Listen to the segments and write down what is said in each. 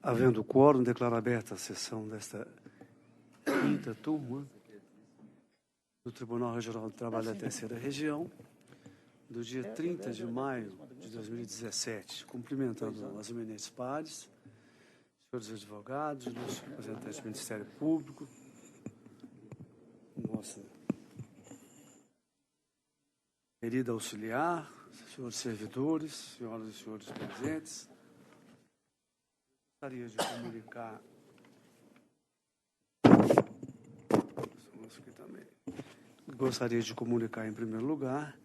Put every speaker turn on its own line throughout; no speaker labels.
Havendo quórum, declaro aberta a sessão desta quinta turma do Tribunal Regional do Trabalho da Terceira Região, do dia 30 de maio de 2017, cumprimentando as eminentes pares, senhores advogados, os representantes do Ministério Público, nossa querida auxiliar, senhores servidores, senhoras e senhores presentes. Gostaria de comunicar em primeiro lugar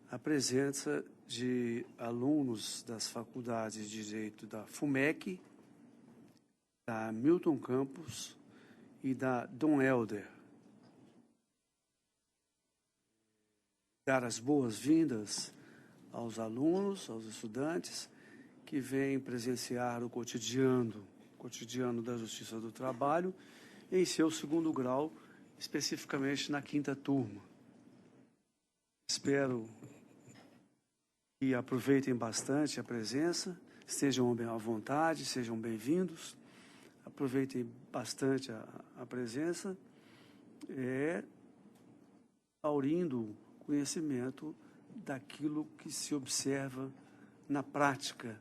a presença de alunos das faculdades de Direito da FUMEC, da Milton Campos e da Dom Helder. Dar as boas-vindas aos alunos, aos estudantes que vêm presenciar o cotidiano da Justiça do Trabalho em seu segundo grau, especificamente na quinta turma. Espero que aproveitem bastante a presença, estejam bem à vontade, sejam bem-vindos, aproveitem bastante a presença, aurindo conhecimento daquilo que se observa na prática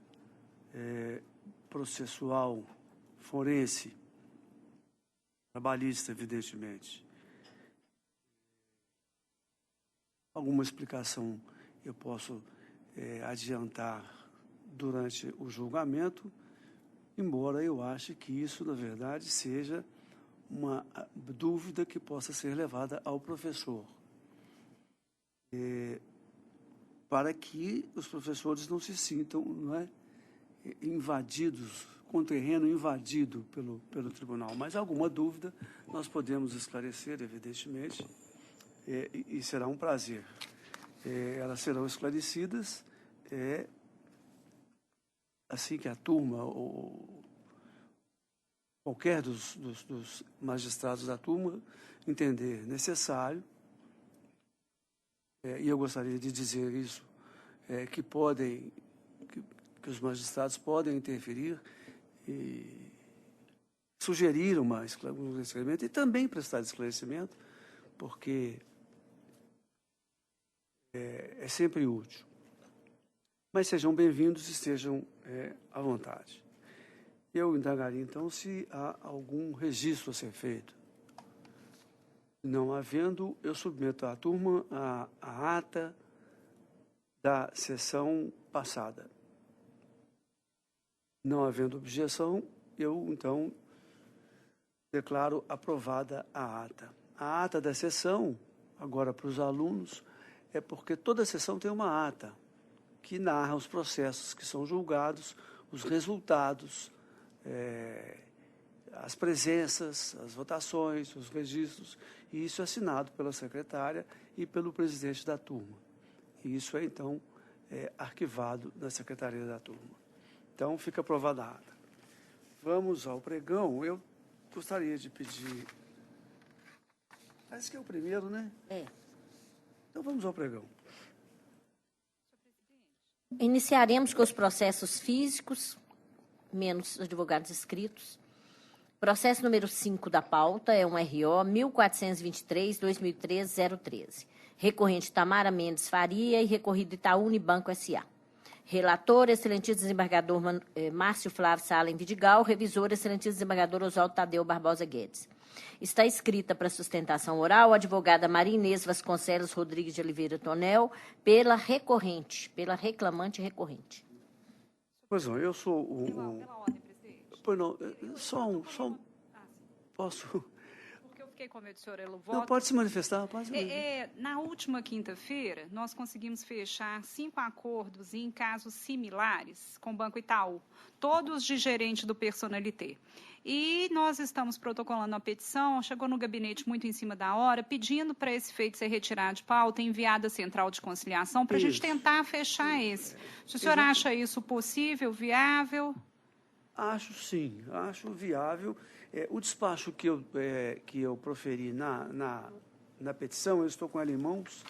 processual, forense, trabalhista, evidentemente. Alguma explicação eu posso adiantar durante o julgamento, embora eu ache que isso, na verdade, seja uma dúvida que possa ser levada ao professor, para que os professores não se sintam, invadidos, com o terreno invadido pelo tribunal. Mas alguma dúvida nós podemos esclarecer, evidentemente, e será um prazer. Elas serão esclarecidas assim que a turma, ou qualquer dos magistrados da turma, entender necessário, e eu gostaria de dizer isso, que os magistrados podem interferir e sugerir um esclarecimento e também prestar esclarecimento, porque é sempre útil. Mas sejam bem-vindos e estejam à vontade. Eu indagaria, então, se há algum registro a ser feito. Não havendo, eu submeto à turma a ata da sessão passada. Não havendo objeção, eu, então, declaro aprovada a ata. A ata da sessão, agora para os alunos, é porque toda sessão tem uma ata que narra os processos que são julgados, os resultados, as presenças, as votações, os registros, e isso é assinado pela secretária e pelo presidente da turma. E isso é, então, arquivado na secretaria da turma. Então, fica aprovada a ata. Vamos ao pregão. Eu gostaria de pedir... Parece que é o primeiro, né? Então, vamos ao pregão.
Iniciaremos com os processos físicos, menos advogados inscritos. Processo número 5 da pauta é um RO 1423-2013-013. Recorrente Tamara Mendes Faria e recorrido Itaú Unibanco S.A. Relator, excelentíssimo desembargador Márcio Flávio Salem Vidigal. Revisor, excelentíssimo desembargador Oswaldo Tadeu Barbosa Guedes. Está escrita para sustentação oral a advogada Maria Inês Vasconcelos Rodrigues de Oliveira Tonel, pela reclamante recorrente.
Pois não, eu sou
Pela ordem, presidente.
Pois não, posso...
Porque eu fiquei com medo do senhor Elo
Não,
voto.
pode se manifestar, pode.
Na última quinta-feira, nós conseguimos fechar 5 acordos em casos similares com o Banco Itaú, todos de gerente do Personalité. E nós estamos protocolando a petição, chegou no gabinete muito em cima da hora, pedindo para esse feito ser retirado de pauta, enviado à Central de Conciliação, para a gente tentar fechar esse. Se o senhor acha isso possível, viável?
Acho sim, acho viável. O despacho que eu proferi na petição, eu estou com ela em mãos,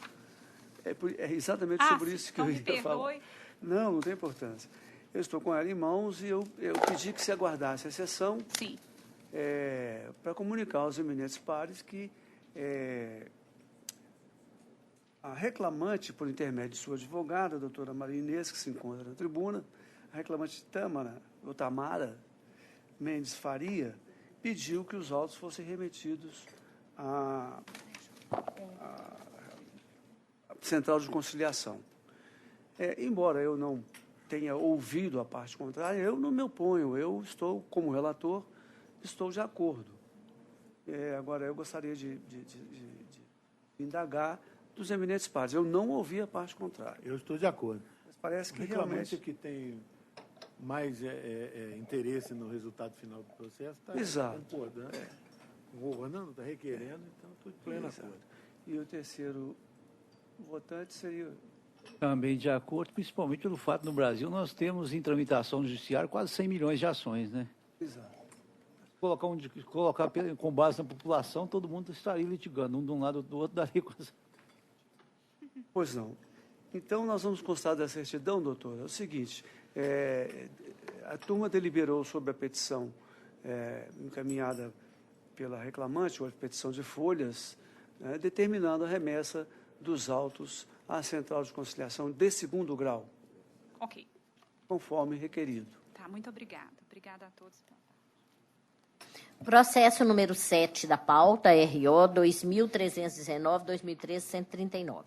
é exatamente sobre isso que eu ia falar.
Perdoe.
Não tem importância. Eu estou com ela em mãos e eu pedi que se aguardasse a sessão
Sim.
para comunicar aos eminentes pares que a reclamante, por intermédio de sua advogada, a doutora Maria Inês, que se encontra na tribuna, a reclamante Tamara Mendes Faria, pediu que os autos fossem remetidos à Central de Conciliação. Embora eu não tenha ouvido a parte contrária, eu não me oponho, eu estou, como relator, estou de acordo. Agora, eu gostaria de indagar dos eminentes pares. Eu não ouvi a parte contrária.
Eu estou de acordo.
Mas parece que
reclamante
realmente...
que tem mais interesse no resultado final do processo está concordando. Concordando, está requerendo, então estou de pleno acordo.
E o terceiro votante seria...
Também de acordo, principalmente pelo fato no Brasil nós temos em tramitação no judiciário quase 100 milhões de ações, né?
Exato.
Colocar com base na população, todo mundo estaria litigando, um de um lado ou do outro, daria coisa.
Pois não. Então, nós vamos constar da certidão, doutor. É o seguinte, a turma deliberou sobre a petição encaminhada pela reclamante, ou a petição de folhas, determinando a remessa dos autos à Central de Conciliação de segundo grau.
Ok.
Conforme requerido.
Tá, muito obrigada. Obrigada a todos.
Processo número 7 da pauta, RO 2319-2013-139.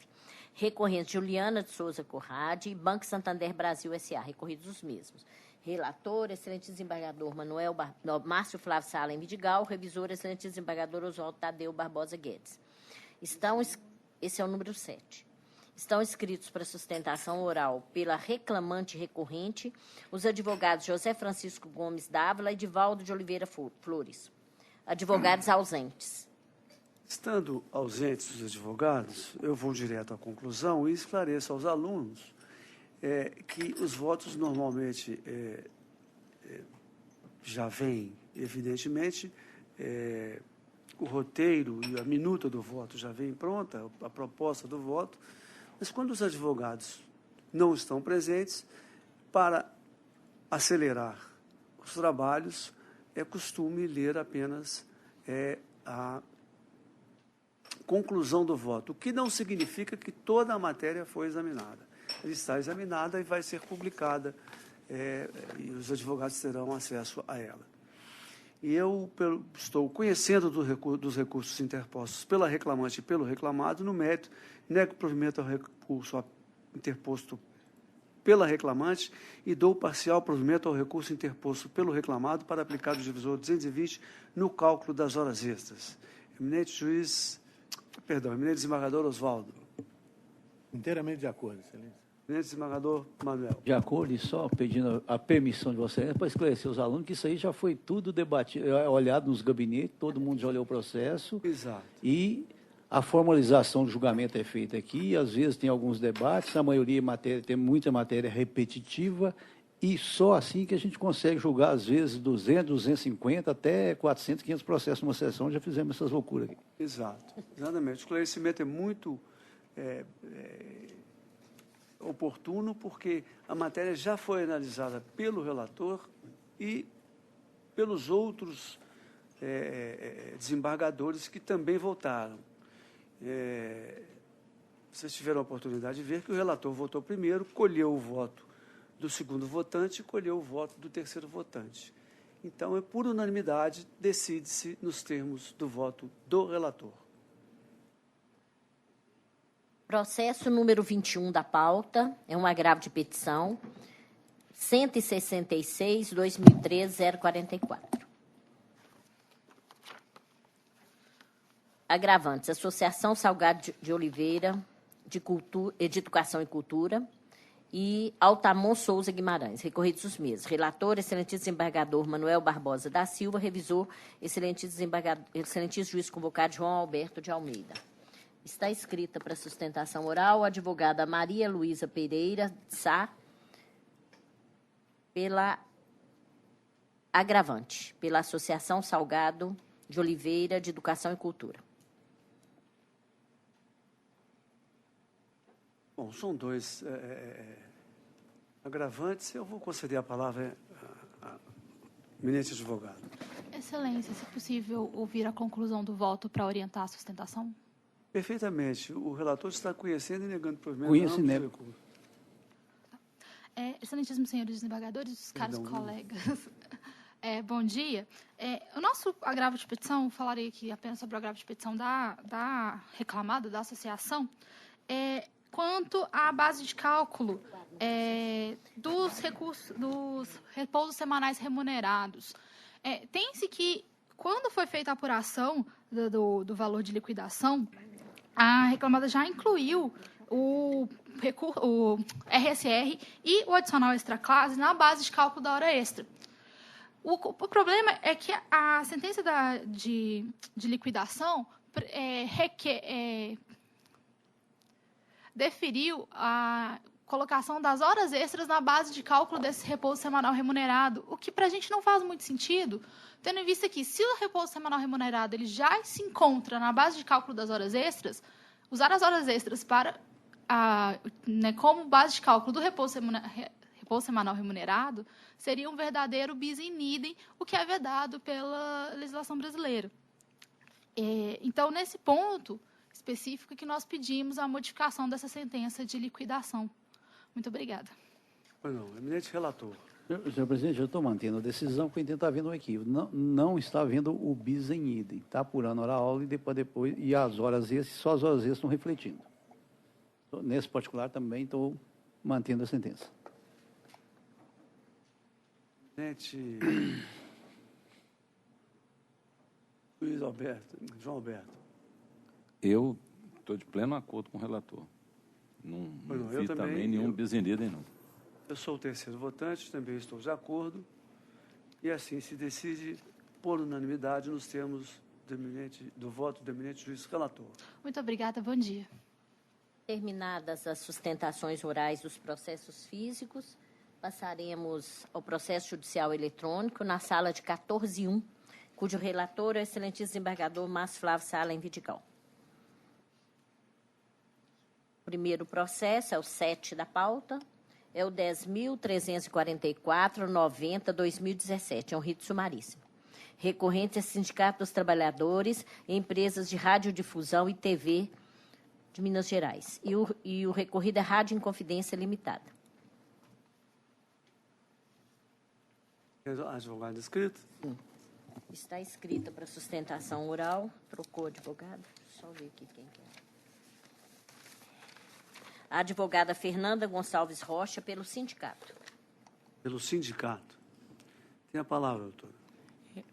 Recorrente Juliana de Souza Corrade e Banco Santander Brasil S.A., recorridos os mesmos. Relator, excelente desembargador Márcio Flávio Salem Vidigal, revisor, excelente desembargador Oswaldo Tadeu Barbosa Guedes. Esse é o número 7. Estão inscritos para sustentação oral pela reclamante recorrente os advogados José Francisco Gomes Dávila e Divaldo de Oliveira Flores. Advogados ausentes.
Estando ausentes os advogados, eu vou direto à conclusão e esclareço aos alunos que os votos normalmente já vêm, evidentemente, o roteiro e a minuta do voto já vem pronta, a proposta do voto, mas quando os advogados não estão presentes, para acelerar os trabalhos, é costume ler apenas a conclusão do voto, o que não significa que toda a matéria foi examinada. Ela está examinada e vai ser publicada, e os advogados terão acesso a ela. E eu estou conhecendo dos recursos interpostos pela reclamante e pelo reclamado, no mérito, nego provimento ao recurso interposto pela reclamante e dou parcial provimento ao recurso interposto pelo reclamado para aplicar o divisor 220 no cálculo das horas extras. Eminente desembargador Oswaldo.
Inteiramente de acordo, excelência.
Eminente desembargador Manuel.
De acordo, e só pedindo a permissão de vocês para esclarecer os alunos que isso aí já foi tudo debatido, olhado nos gabinetes, todo mundo já olhou o processo.
Exato.
E a formalização do julgamento é feita aqui, às vezes tem alguns debates, na maioria tem muita matéria repetitiva, e só assim que a gente consegue julgar, às vezes, 200, 250, até 400, 500 processos numa sessão, já fizemos essas loucuras aqui.
Exato, exatamente. O esclarecimento é muito oportuno, porque a matéria já foi analisada pelo relator e pelos outros desembargadores que também votaram. Vocês tiveram a oportunidade de ver que o relator votou primeiro, colheu o voto do segundo votante e colheu o voto do terceiro votante. Então, por unanimidade, decide-se nos termos do voto do relator.
Processo número 21 da pauta, é um agravo de petição, 166-2013-044. Agravantes, Associação Salgado de Oliveira, de Educação e Cultura, e Altamont Souza Guimarães, recorridos os mesmos. Relator, excelente desembargador Manuel Barbosa da Silva, revisor, excelente juiz convocado João Alberto de Almeida. Está escrita para sustentação oral a advogada Maria Luísa Pereira Sá, pela agravante, pela Associação Salgado de Oliveira de Educação e Cultura.
Bom, são dois Agravantes, eu vou conceder a palavra ao eminente advogado.
Excelência, se possível, ouvir a conclusão do voto para orientar a sustentação?
Perfeitamente. O relator está conhecendo e negando provimento.
Conhece e nega.
Excelentíssimos senhores desembargadores, caros colegas, bom dia. O nosso agravo de petição, falarei aqui apenas sobre o agravo de petição da reclamada, da associação, quanto à base de cálculo dos repousos semanais remunerados. Tem-se que, quando foi feita a apuração do valor de liquidação, a reclamada já incluiu o RSR e o adicional extra-classe na base de cálculo da hora extra. O problema é que a sentença de liquidação deferiu a colocação das horas extras na base de cálculo desse repouso semanal remunerado, o que para a gente não faz muito sentido, tendo em vista que, se o repouso semanal remunerado ele já se encontra na base de cálculo das horas extras, usar as horas extras como base de cálculo do repouso semanal remunerado seria um verdadeiro bis in idem, o que é vedado pela legislação brasileira. Então, nesse ponto específico que nós pedimos a modificação dessa sentença de liquidação. Muito obrigada.
Pois não, eminente relator.
Senhor presidente, eu estou mantendo a decisão porque está havendo um equívoco. Não está havendo o bis em idem. Está apurando hora aula e depois e as horas extras, só as horas extras estão refletindo. Nesse particular também estou mantendo a sentença.
Eminente João Alberto.
Eu estou de pleno acordo com o relator. Não vi também nenhum bis in idem, não.
Eu sou o terceiro votante, também estou de acordo. E assim se decide, por unanimidade, nos termos do voto do eminente juiz relator.
Muito obrigada, bom dia.
Terminadas as sustentações orais dos processos físicos, passaremos ao processo judicial eletrônico na sala de 14.1, cujo relator é o excelentíssimo desembargador Márcio Flávio Salem Vidigal. O primeiro processo é o 7 da pauta, é o 10.344/90/2017, é um rito sumaríssimo. Recorrente é Sindicato dos Trabalhadores e Empresas de Radiodifusão e TV de Minas Gerais. E o recorrido é Rádio Inconfidência Limitada.
Advogado escrito?
Sim. Está escrita para sustentação oral. Trocou advogado? Só ver aqui quem quer. A advogada Fernanda Gonçalves Rocha, pelo sindicato.
Pelo sindicato. Tem a palavra, doutora.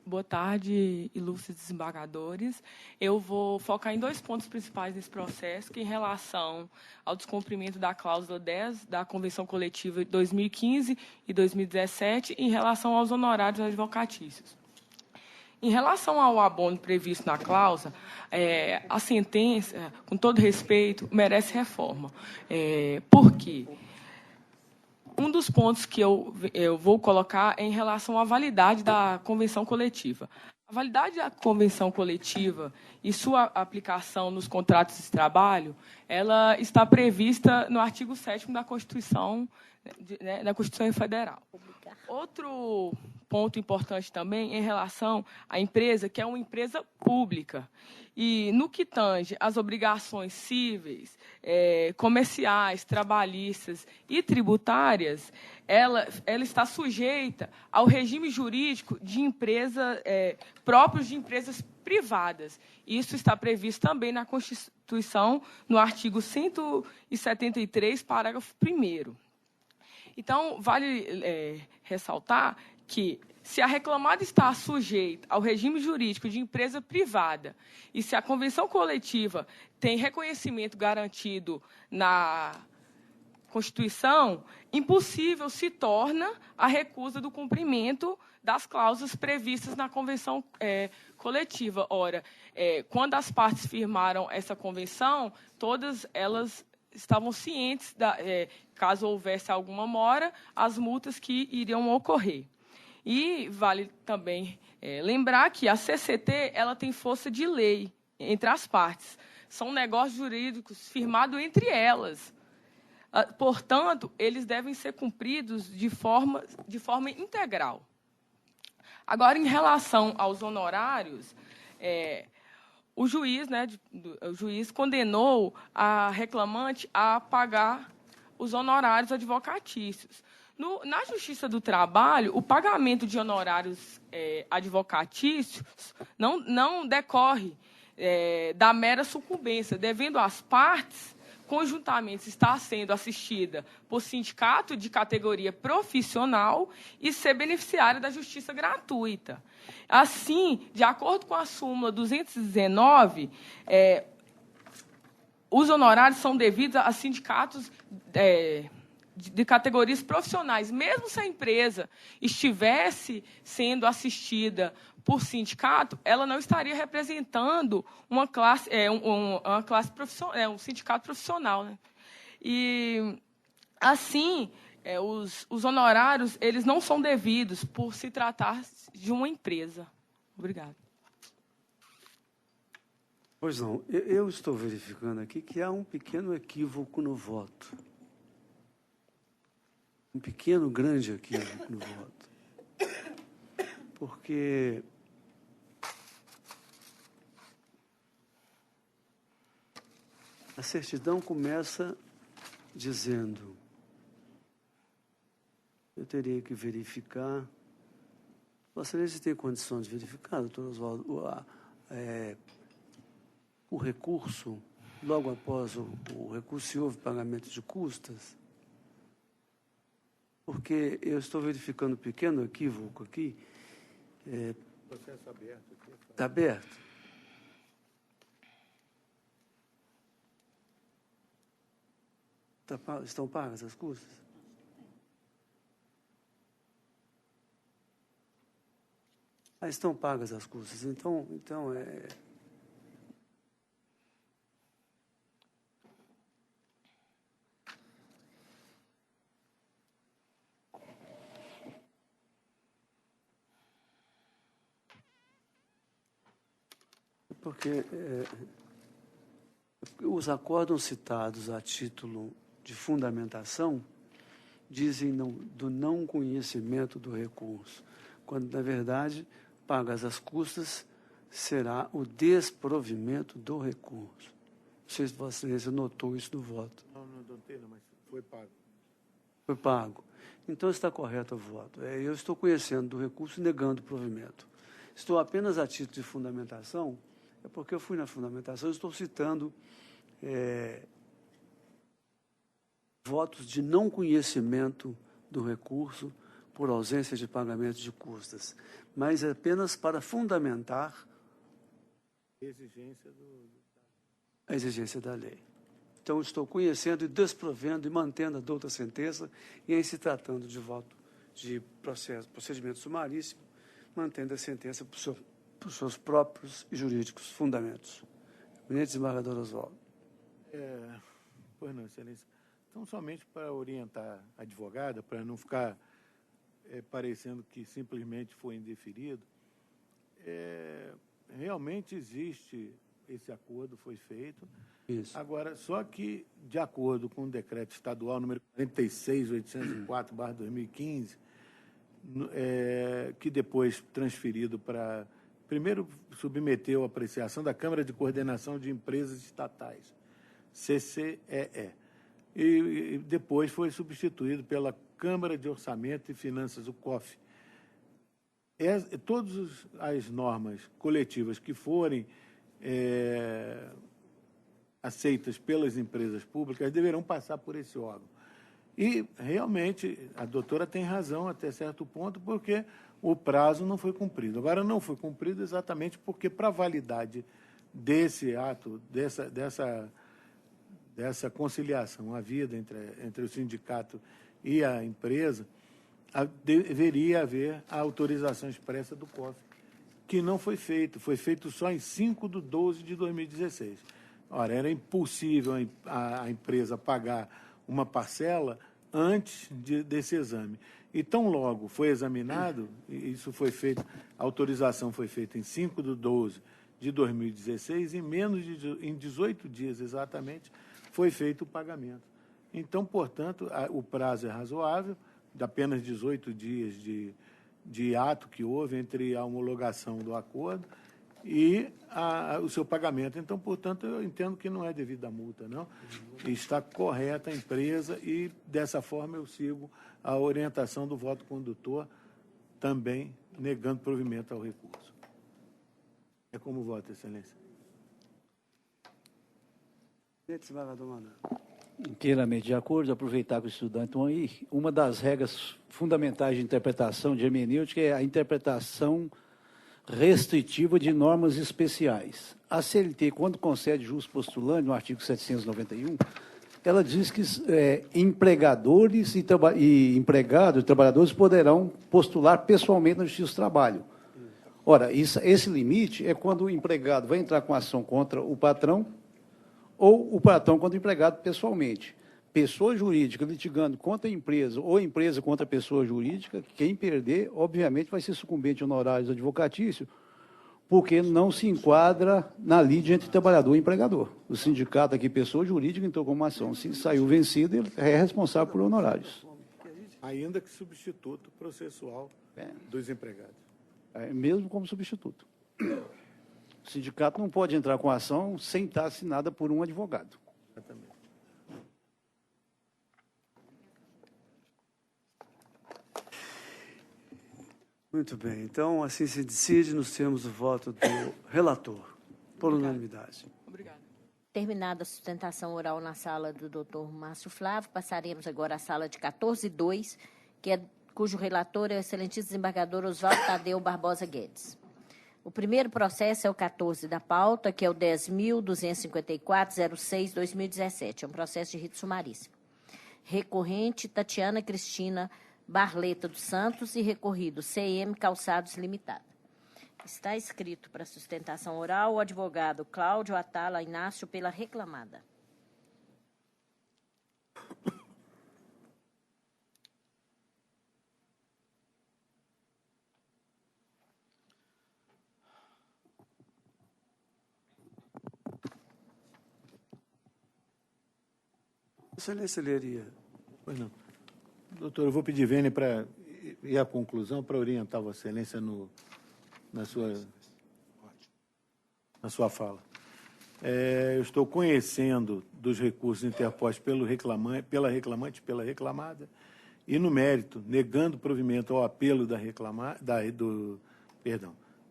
Boa tarde, ilustres desembargadores. Eu vou focar em 2 pontos principais nesse processo, que em relação ao descumprimento da cláusula 10 da Convenção Coletiva de 2015 e 2017, em relação aos honorários advocatícios. Em relação ao abono previsto na cláusula, a sentença, com todo respeito, merece reforma. Por quê? Um dos pontos que eu vou colocar é em relação à validade da convenção coletiva. A validade da convenção coletiva e sua aplicação nos contratos de trabalho, ela está prevista no artigo 7º da Constituição, da Constituição Federal. Outro ponto importante também em relação à empresa, que é uma empresa pública. E, no que tange às obrigações cíveis, comerciais, trabalhistas e tributárias, ela está sujeita ao regime jurídico de empresa, próprios de empresas privadas. Isso está previsto também na Constituição, no artigo 173, parágrafo 1º. Então, vale ressaltar que, se a reclamada está sujeita ao regime jurídico de empresa privada e se a convenção coletiva tem reconhecimento garantido na Constituição, impossível se torna a recusa do cumprimento das cláusulas previstas na convenção coletiva. Ora, quando as partes firmaram essa convenção, todas elas estavam cientes, caso houvesse alguma mora, as multas que iriam ocorrer. E vale também lembrar que a CCT ela tem força de lei entre as partes. São negócios jurídicos firmados entre elas. Portanto, eles devem ser cumpridos de forma integral. Agora, em relação aos honorários, o juiz condenou a reclamante a pagar os honorários advocatícios. Na Justiça do Trabalho, o pagamento de honorários advocatícios não decorre da mera sucumbência, devendo às partes, conjuntamente, estar sendo assistida por sindicato de categoria profissional e ser beneficiária da justiça gratuita. Assim, de acordo com a súmula 219, os honorários são devidos a sindicatos de categorias profissionais. Mesmo se a empresa estivesse sendo assistida por sindicato, ela não estaria representando uma classe, uma classe profissional, um sindicato profissional, né? E, assim, os honorários eles não são devidos por se tratar de uma empresa. Obrigada.
Pois não, eu estou verificando aqui que há um pequeno equívoco no voto. Um pequeno, grande equívoco no voto. Porque a certidão começa dizendo: eu teria que verificar. Vossa Excelência tem condição de verificar, doutor Oswaldo, o recurso, logo após o recurso, se houve pagamento de custas? Porque eu estou verificando um pequeno equívoco aqui.
Processo aberto aqui.
Está aberto? Estão pagas as custas? Estão pagas as custas. Então porque os acórdãos citados a título de fundamentação dizem do não conhecimento do recurso, quando, na verdade, pagas as custas, será o desprovimento do recurso. Não sei se Vossa Excelência notou isso no voto.
Não notei, mas foi pago.
Foi pago. Então está correto o voto. Eu estou conhecendo do recurso e negando o provimento. Estou apenas a título de fundamentação, porque eu fui na fundamentação, estou citando votos de não conhecimento do recurso por ausência de pagamento de custas, mas apenas para fundamentar a exigência da lei. Então, estou conhecendo e desprovendo e mantendo a douta sentença e, em se tratando de voto de procedimento sumaríssimo, mantendo a sentença por seus próprios e jurídicos fundamentos. Eminente desembargador Oswaldo.
Pois não, Excelência. Então, somente para orientar a advogada, para não ficar parecendo que simplesmente foi indeferido, realmente existe esse acordo, foi feito.
Isso.
Agora, só que, de acordo com o decreto estadual número 46.804/2015, que depois transferido para... Primeiro submeteu à apreciação da Câmara de Coordenação de Empresas Estatais, CCEE, e depois foi substituído pela Câmara de Orçamento e Finanças, o COF. Todas as normas coletivas que forem aceitas pelas empresas públicas deverão passar por esse órgão. E, realmente, a doutora tem razão até certo ponto, porque o prazo não foi cumprido. Agora, não foi cumprido exatamente porque, para a validade desse ato, dessa conciliação havida entre o sindicato e a empresa, deveria haver a autorização expressa do COF, que não foi feito. Foi feito só em 5/12/2016. Ora, era impossível a empresa pagar uma parcela antes desse exame. E tão logo foi examinado, e isso foi feito, a autorização foi feita em 5/12/2016, em 18 dias exatamente, foi feito o pagamento. Então, portanto, o prazo é razoável, de apenas 18 dias de ato que houve entre a homologação do acordo e o seu pagamento. Então, portanto, eu entendo que não é devida a multa, não. Está correta a empresa e, dessa forma, eu sigo a orientação do voto condutor, também negando provimento ao recurso. É como voto, Excelência.
Desembargador Manuel.
Inteiramente de acordo, aproveitar que os estudantes estão aí. Uma das regras fundamentais de interpretação de hermenêutica é a interpretação restritiva de normas especiais. A CLT, quando concede jus postulante, no artigo 791, ela diz que empregadores e empregados, trabalhadores, poderão postular pessoalmente na Justiça do Trabalho. Ora, esse limite é quando o empregado vai entrar com ação contra o patrão ou o patrão contra o empregado pessoalmente. Pessoa jurídica litigando contra a empresa ou a empresa contra a pessoa jurídica, quem perder, obviamente, vai ser sucumbente a honorários advocatícios, porque não se enquadra na lide entre trabalhador e empregador. O sindicato aqui, pessoa jurídica, entrou com uma ação. Se saiu vencido, ele é responsável por honorários.
Ainda que substituto processual dos empregados.
Mesmo como substituto. O sindicato não pode entrar com a ação sem estar assinada por um advogado.
Exatamente.
Muito bem. Então, assim se decide, nos termos o voto do relator, por unanimidade.
Obrigada.
Terminada a sustentação oral na sala do doutor Márcio Flávio, passaremos agora à sala de 14.2, cujo relator é o excelentíssimo desembargador Oswaldo Tadeu Barbosa Guedes. O primeiro processo é o 14 da pauta, que é o 10.254.06/2017. É um processo de rito sumaríssimo. Recorrente Tatiana Cristina Barleta dos Santos e recorrido CM Calçados Limitada. Está escrito para sustentação oral o advogado Cláudio Atala Inácio pela reclamada.
Excelência, leria.
Pois não. Doutor, eu vou pedir vênia para ir à conclusão, para orientar Vossa Excelência na sua fala. Eu estou conhecendo dos recursos interpostos pela reclamante, pela reclamada, e no mérito, negando provimento ao apelo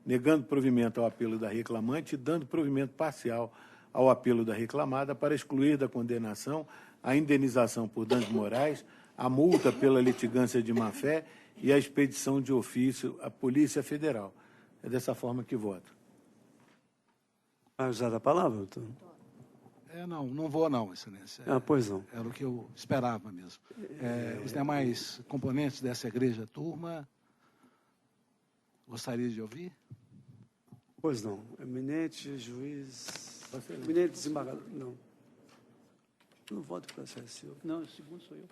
negando provimento ao apelo da reclamante e dando provimento parcial ao apelo da reclamada para excluir da condenação a indenização por danos morais, a multa pela litigância de má-fé e a expedição de ofício à Polícia Federal. É dessa forma que voto.
Vai usar a palavra, doutor?
Não vou não, Excelência.
Pois não.
Era o que eu esperava mesmo. Os demais componentes dessa igreja turma, gostaria de ouvir?
Pois não. Eminente juiz... Eminente desembargador... Não. Não voto para ser senhor.
Não, o segundo sou eu.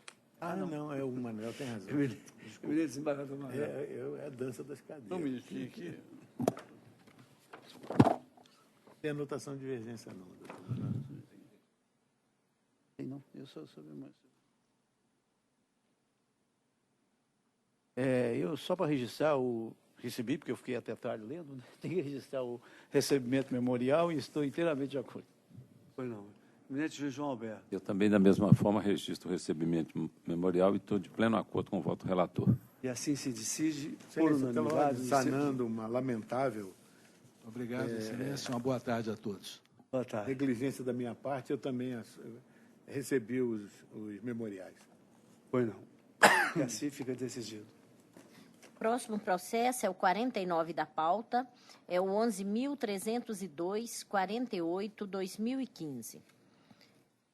Não, é o Manuel, tem razão.
Eminente desembargador Manuel.
É a dança das cadeiras.
Um minutinho aqui.
Tem anotação de divergência, não, doutor.
Não, eu sou sobre mais. Eu só para registrar recebi, porque eu fiquei até tarde lendo, né? Tem que registrar o recebimento memorial e estou inteiramente de acordo.
Pois não. Eminente juiz João Alberto.
Eu também, da mesma forma, registro o recebimento memorial e estou de pleno acordo com o voto relator.
E assim se decide, por unanimidade.
Sanando uma lamentável...
Obrigado, Excelência. Uma boa tarde a todos.
Boa tarde.
Negligência da minha parte, eu também recebi os memoriais.
Pois não. E assim fica decidido.
Próximo processo é o 49 da pauta, é o 11.302.48/2015.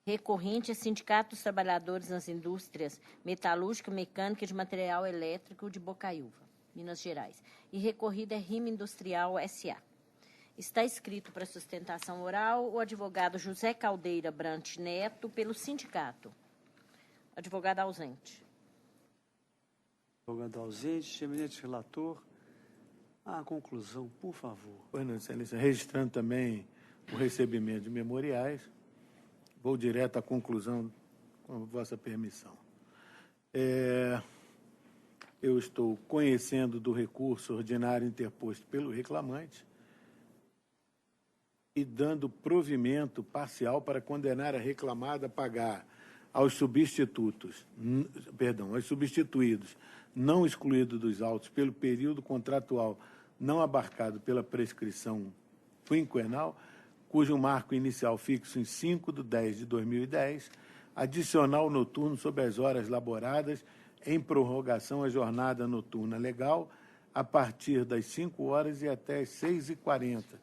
Recorrente é Sindicato dos Trabalhadores nas Indústrias Metalúrgica, Mecânica e de Material Elétrico de Bocaiúva, Minas Gerais. E recorrido é Rima Industrial S.A. Está escrito para sustentação oral o advogado José Caldeira Brant Neto pelo sindicato. Advogado ausente.
Advogado ausente, eminente relator. A conclusão, por favor.
Pois não, Excelência. Registrando também o recebimento de memoriais, vou direto à conclusão com a vossa permissão. Eu estou conhecendo do recurso ordinário interposto pelo reclamante e dando provimento parcial para condenar a reclamada a pagar aos substituídos, não excluídos dos autos pelo período contratual não abarcado pela prescrição quinquenal, cujo marco inicial fixo em 5/10/2010, adicional noturno sobre as horas laboradas em prorrogação à jornada noturna legal a partir das 5 horas e até as 6h40,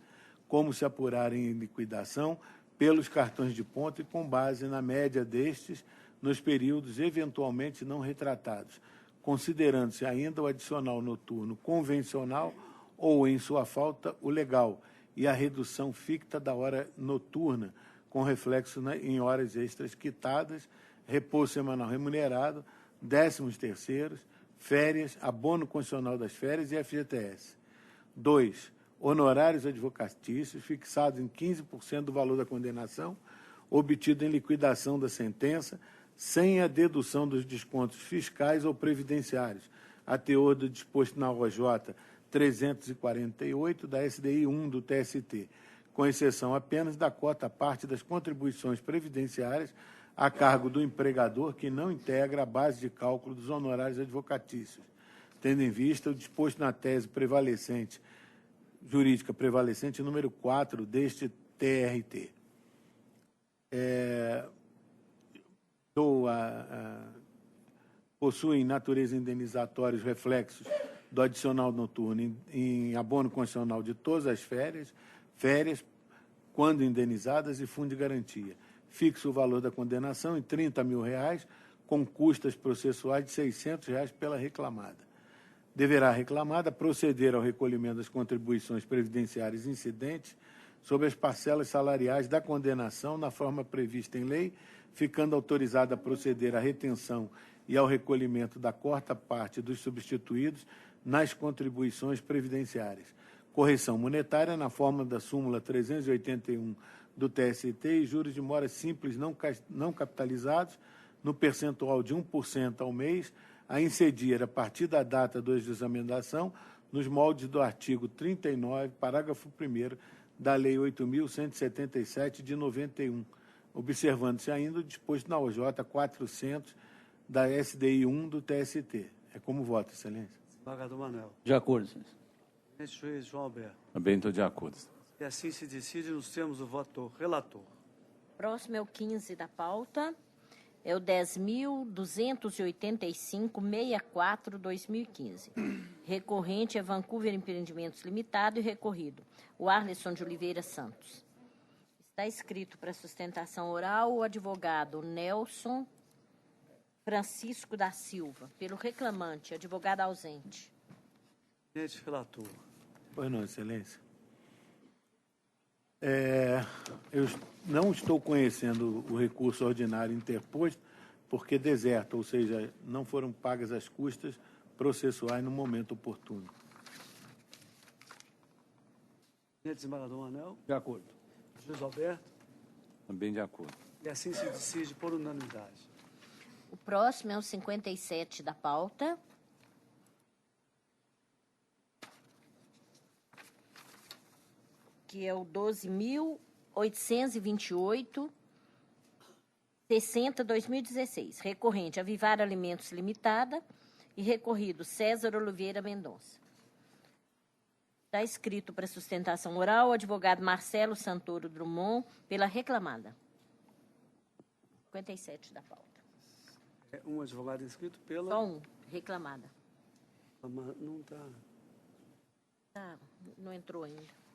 como se apurarem em liquidação pelos cartões de ponto e com base na média destes nos períodos eventualmente não retratados, considerando-se ainda o adicional noturno convencional ou, em sua falta, o legal, e a redução ficta da hora noturna, com reflexo em horas extras quitadas, repouso semanal remunerado, 13º, férias, abono constitucional das férias e FGTS. 2. Honorários advocatícios fixados em 15% do valor da condenação, obtido em liquidação da sentença, sem a dedução dos descontos fiscais ou previdenciários, a teor do disposto na OJ 348 da SDI 1 do TST, com exceção apenas da cota parte das contribuições previdenciárias a cargo do empregador que não integra a base de cálculo dos honorários advocatícios, tendo em vista o disposto na tese prevalecente, jurídica prevalecente número 4 deste TRT. Possuem natureza indenizatória os reflexos do adicional noturno em abono constitucional de todas as férias, quando indenizadas, e fundo de garantia. Fixa o valor da condenação em R$30 mil, com custas processuais de R$600 pela reclamada. Deverá a reclamada proceder ao recolhimento das contribuições previdenciárias incidentes sobre as parcelas salariais da condenação na forma prevista em lei, ficando autorizada a proceder à retenção e ao recolhimento da quarta parte dos substituídos nas contribuições previdenciárias. Correção monetária na forma da súmula 381 do TST e juros de mora simples não capitalizados no percentual de 1% ao mês, a incidir a partir da data do examen da ação, nos moldes do artigo 39, parágrafo 1º da Lei 8.177 de 91, observando-se ainda o disposto na OJ 400 da SDI 1 do TST. É como voto, Excelência.
Desembargador Manuel.
De acordo, Excelência.
Juiz João Alberto.
Também estou de acordo.
E assim se decide nos termos do voto do relator.
Próximo é o 15 da pauta. É o 10.285.64/2015. Recorrente é Vancouver Empreendimentos Limitado e recorrido o Arleson de Oliveira Santos. Está escrito para sustentação oral o advogado Nelson Francisco da Silva. Pelo reclamante, advogado ausente.
Presidente relator.
Pois não, Excelência. Eu não estou conhecendo o recurso ordinário interposto porque deserta, ou seja, não foram pagas as custas processuais no momento oportuno.
Desembargador Manuel.
De acordo.
Juiz Alberto.
Também de acordo.
E assim se decide por unanimidade.
O próximo é o 57 da pauta. Que é o 12.828/60/2016. Recorrente, Avivar Alimentos Limitada e recorrido César Oliveira Mendonça. Está escrito para sustentação oral o advogado Marcelo Santoro Drummond pela reclamada. 57 da pauta.
É um advogado inscrito pela...
Só um, reclamada.
Não está...
Tá, não entrou ainda.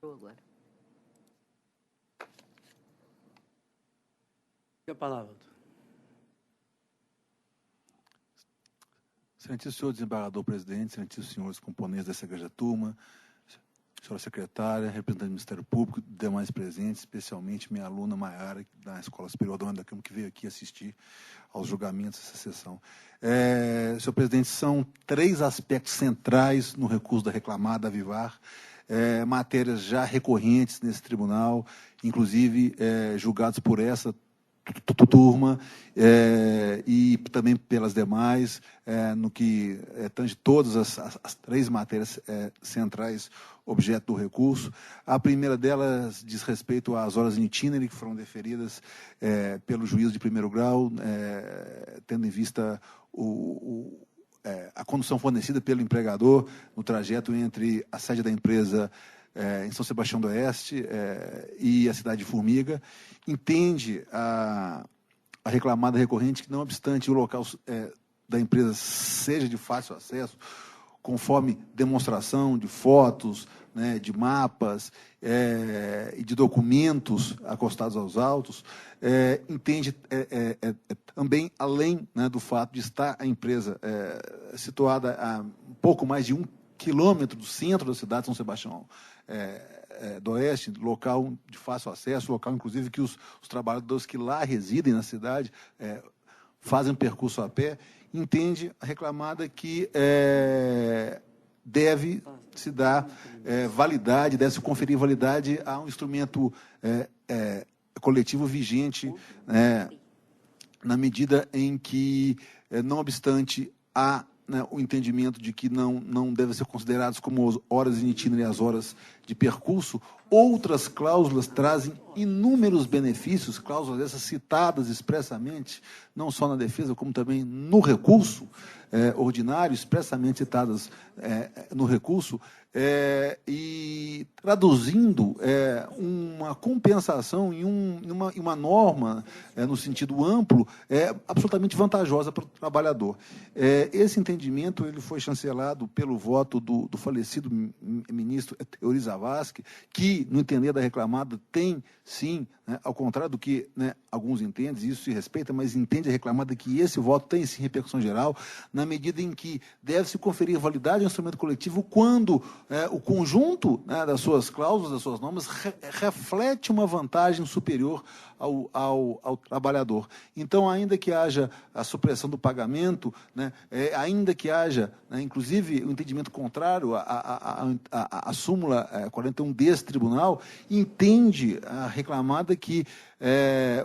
Agora.
E a palavra?
Excelentíssimo senhor desembargador presidente, excelentíssimos senhores componentes dessa igreja turma, senhora secretária, representante do Ministério Público, demais presentes, especialmente minha aluna Maiara, da Escola Superior Dona da Câmara, que veio aqui assistir aos julgamentos dessa sessão. Senhor presidente, são 3 aspectos centrais no recurso da reclamada Avivar, matérias já recorrentes nesse tribunal, inclusive julgados por essa turma e também pelas demais, no que tange todas as 3 matérias centrais objeto do recurso. A primeira delas diz respeito às horas in itinere que foram deferidas pelo juízo de primeiro grau, tendo em vista a condução fornecida pelo empregador no trajeto entre a sede da empresa em São Sebastião do Oeste e a cidade de Formiga. Entende a reclamada recorrente que, não obstante o local da empresa seja de fácil acesso, conforme demonstração de fotos, né, de mapas e de documentos acostados aos autos, entende também, além, né, do fato de estar a empresa situada a um pouco mais de 1 quilômetro do centro da cidade de São Sebastião do Oeste, local de fácil acesso, local, inclusive, que os trabalhadores que lá residem na cidade fazem percurso a pé, entende a reclamada que deve se dar validade, deve se conferir validade a um instrumento coletivo vigente, na medida em que, não obstante o entendimento de que não devem ser considerados como horas in itinere as horas de percurso, outras cláusulas trazem inúmeros benefícios, cláusulas essas citadas expressamente, não só na defesa, como também no recurso ordinário, expressamente citadas no recurso, e traduzindo uma compensação em uma norma, no sentido amplo, absolutamente vantajosa para o trabalhador. Esse entendimento ele foi chancelado pelo voto do falecido ministro Euri Zavascki, que, no entender da reclamada, tem, sim, ao contrário do que alguns entendem, isso se respeita, mas entende a reclamada que esse voto tem, sim, repercussão geral, na medida em que deve-se conferir validade ao instrumento coletivo quando o conjunto das suas cláusulas, das suas normas, reflete uma vantagem superior ao trabalhador. Então, ainda que haja a supressão do pagamento, ainda que haja, inclusive, o entendimento contrário à súmula 41 desse tribunal, entende a reclamada que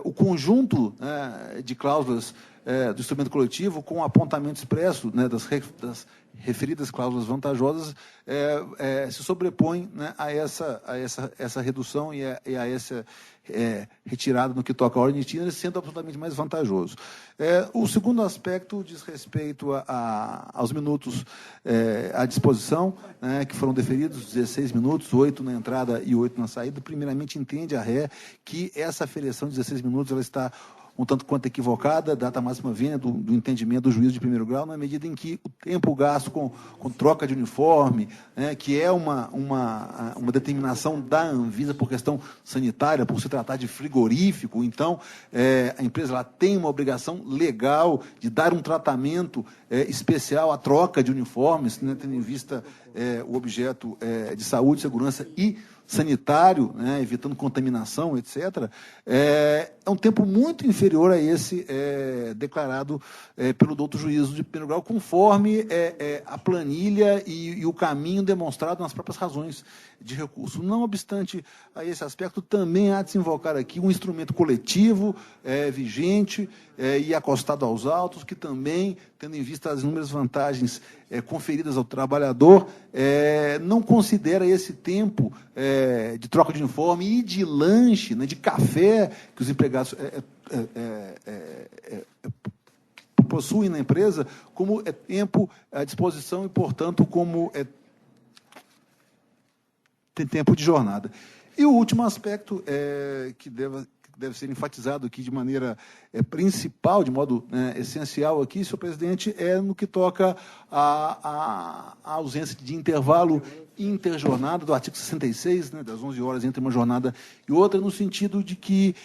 o conjunto de cláusulas do instrumento coletivo, com o apontamento expresso das referidas cláusulas vantajosas, se sobrepõe a essa redução e a essa retirada no que toca à ordem de itinere, sendo absolutamente mais vantajoso. O segundo aspecto diz respeito aos minutos à disposição, que foram deferidos, 16 minutos, 8 na entrada e 8 na saída. Primeiramente, entende a ré que essa aferição de 16 minutos ela está um tanto quanto equivocada, data máxima vinha do entendimento do juízo de primeiro grau, na medida em que o tempo gasto com troca de uniforme, que é uma determinação da Anvisa por questão sanitária, por se tratar de frigorífico, então a empresa ela tem uma obrigação legal de dar um tratamento especial à troca de uniformes, tendo em vista o objeto de saúde, segurança e sanitário, evitando contaminação, etc., é um tempo muito inferior a esse declarado pelo douto juízo de primeiro grau, conforme a planilha e o caminho demonstrado nas próprias razões de recurso. Não obstante a esse aspecto, também há de se invocar aqui um instrumento coletivo vigente e acostado aos autos, que também, tendo em vista as inúmeras vantagens conferidas ao trabalhador, não considera esse tempo de troca de uniforme e de lanche, de café, que os empregados possuem na empresa, como tempo à disposição e, portanto, como tem tempo de jornada. E o último aspecto que deve ser enfatizado aqui de maneira principal, de modo essencial aqui, senhor presidente, no que toca à ausência de intervalo interjornada do artigo 66, das 11 horas entre uma jornada e outra, no sentido de que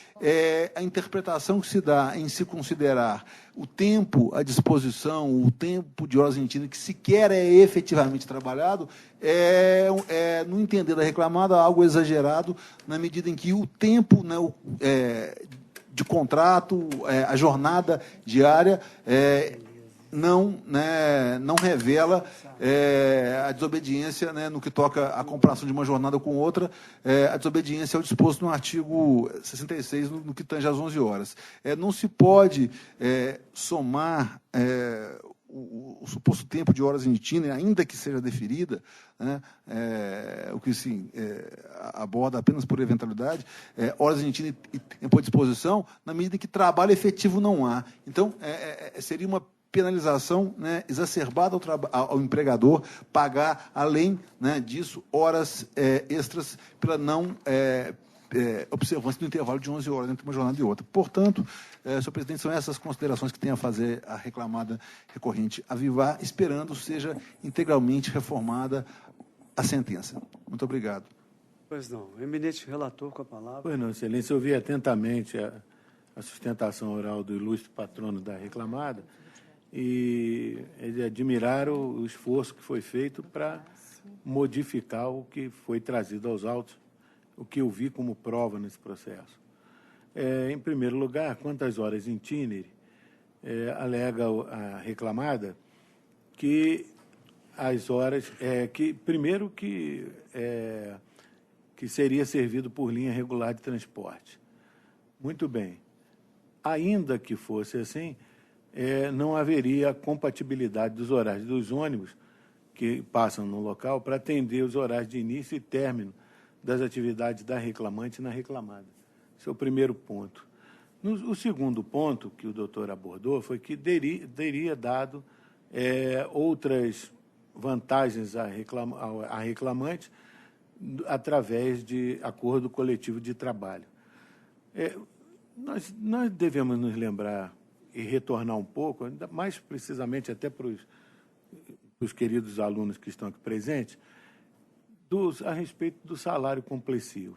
a interpretação que se dá em se considerar o tempo à disposição, o tempo de horas em que sequer é efetivamente trabalhado, no entender da reclamada, algo exagerado, na medida em que o tempo, né, de contrato, a jornada diária, não revela a desobediência, né, no que toca à comparação de uma jornada com outra, a desobediência ao disposto no artigo 66, no que tange às 11 horas. Não se pode somar o suposto tempo de horas em itinerário, ainda que seja deferida, né, o que sim, aborda apenas por eventualidade, horas em itinerário e tempo à disposição, na medida em que trabalho efetivo não há. Então, seria uma penalização, né, exacerbada ao empregador pagar, além, né, disso, horas extras pela não observância do intervalo de 11 horas entre uma jornada e outra. Portanto, senhor presidente, são essas considerações que tem a fazer a reclamada recorrente Avivar, esperando seja integralmente reformada a sentença. Muito obrigado.
Pois não. Eminente relator, com a palavra.
Pois não, excelência, eu ouvi atentamente a sustentação oral do ilustre patrono da reclamada, e admiraram o esforço que foi feito para modificar o que foi trazido aos autos, o que eu vi como prova nesse processo. Em primeiro lugar, quanto às horas em itinerário, alega a reclamada que as horas, primeiro que seria servido por linha regular de transporte. Muito bem. Ainda que fosse assim, não haveria compatibilidade dos horários dos ônibus que passam no local para atender os horários de início e término das atividades da reclamante na reclamada. Esse é o primeiro ponto. O segundo ponto que o doutor abordou foi que teria dado outras vantagens à reclamante através de acordo coletivo de trabalho. Nós devemos nos lembrar e retornar um pouco, ainda mais precisamente até para os queridos alunos que estão aqui presentes, a respeito do salário complessivo.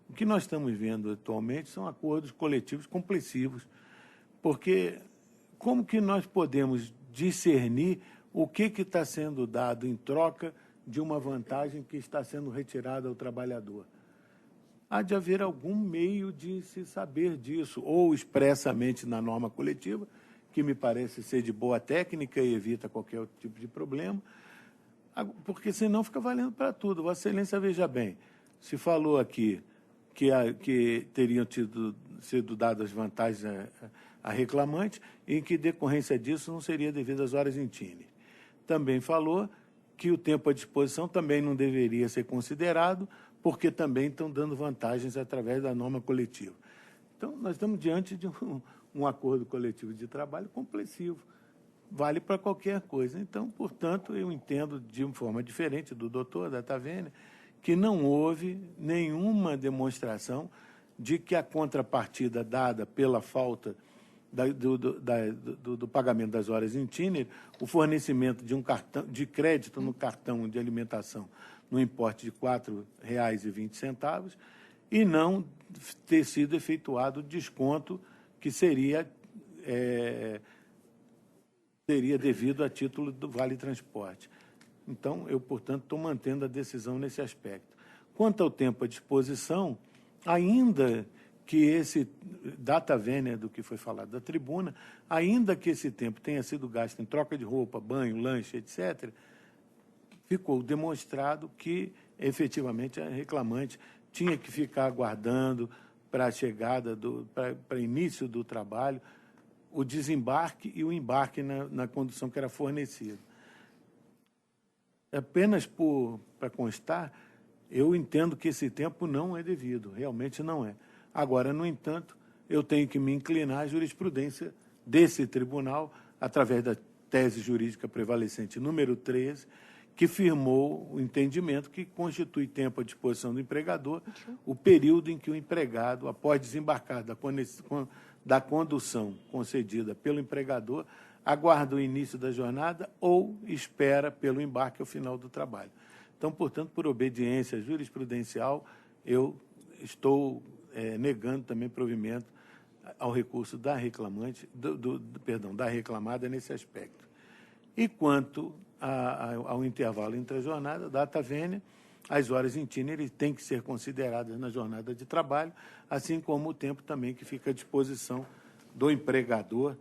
O que nós estamos vendo atualmente são acordos coletivos complexivos, porque como que nós podemos discernir o que está sendo dado em troca de uma vantagem que está sendo retirada ao trabalhador? Há de haver algum meio de se saber disso, ou expressamente na norma coletiva, que me parece ser de boa técnica e evita qualquer outro tipo de problema, porque senão fica valendo para tudo. Vossa Excelência, veja bem, se falou aqui que teriam sido dadas vantagens a reclamante e que, decorrência disso, não seria devido às horas em itinerário. Também falou que o tempo à disposição também não deveria ser considerado, porque também estão dando vantagens através da norma coletiva. Então, nós estamos diante de um acordo coletivo de trabalho complexo, vale para qualquer coisa. Então, portanto, eu entendo de uma forma diferente do doutor da Tavênia, que não houve nenhuma demonstração de que a contrapartida dada pela falta do pagamento das horas em itinerário, o fornecimento de um cartão de crédito no cartão de alimentação no importe de R$ 4,20, e não ter sido efetuado o desconto que seria devido a título do Vale Transporte. Então, eu, portanto, estou mantendo a decisão nesse aspecto. Quanto ao tempo à disposição, ainda que esse data vênia do que foi falado da tribuna, ainda que esse tempo tenha sido gasto em troca de roupa, banho, lanche, etc., ficou demonstrado que, efetivamente, a reclamante tinha que ficar aguardando para a chegada, para início do trabalho, o desembarque e o embarque na condução que era fornecida. Apenas para constar, eu entendo que esse tempo não é devido, realmente não é. Agora, no entanto, eu tenho que me inclinar à jurisprudência desse tribunal, através da tese jurídica prevalecente número 13, que firmou o entendimento que constitui tempo à disposição do empregador o período em que o empregado, após desembarcar da condução concedida pelo empregador, aguarda o início da jornada ou espera pelo embarque ao final do trabalho. Então, portanto, por obediência jurisprudencial, eu estou negando também provimento ao recurso da reclamante, da reclamada nesse aspecto. E quanto ao intervalo entre a jornada, data vênia, as horas itinerárias têm que ser consideradas na jornada de trabalho, assim como o tempo também que fica à disposição do empregador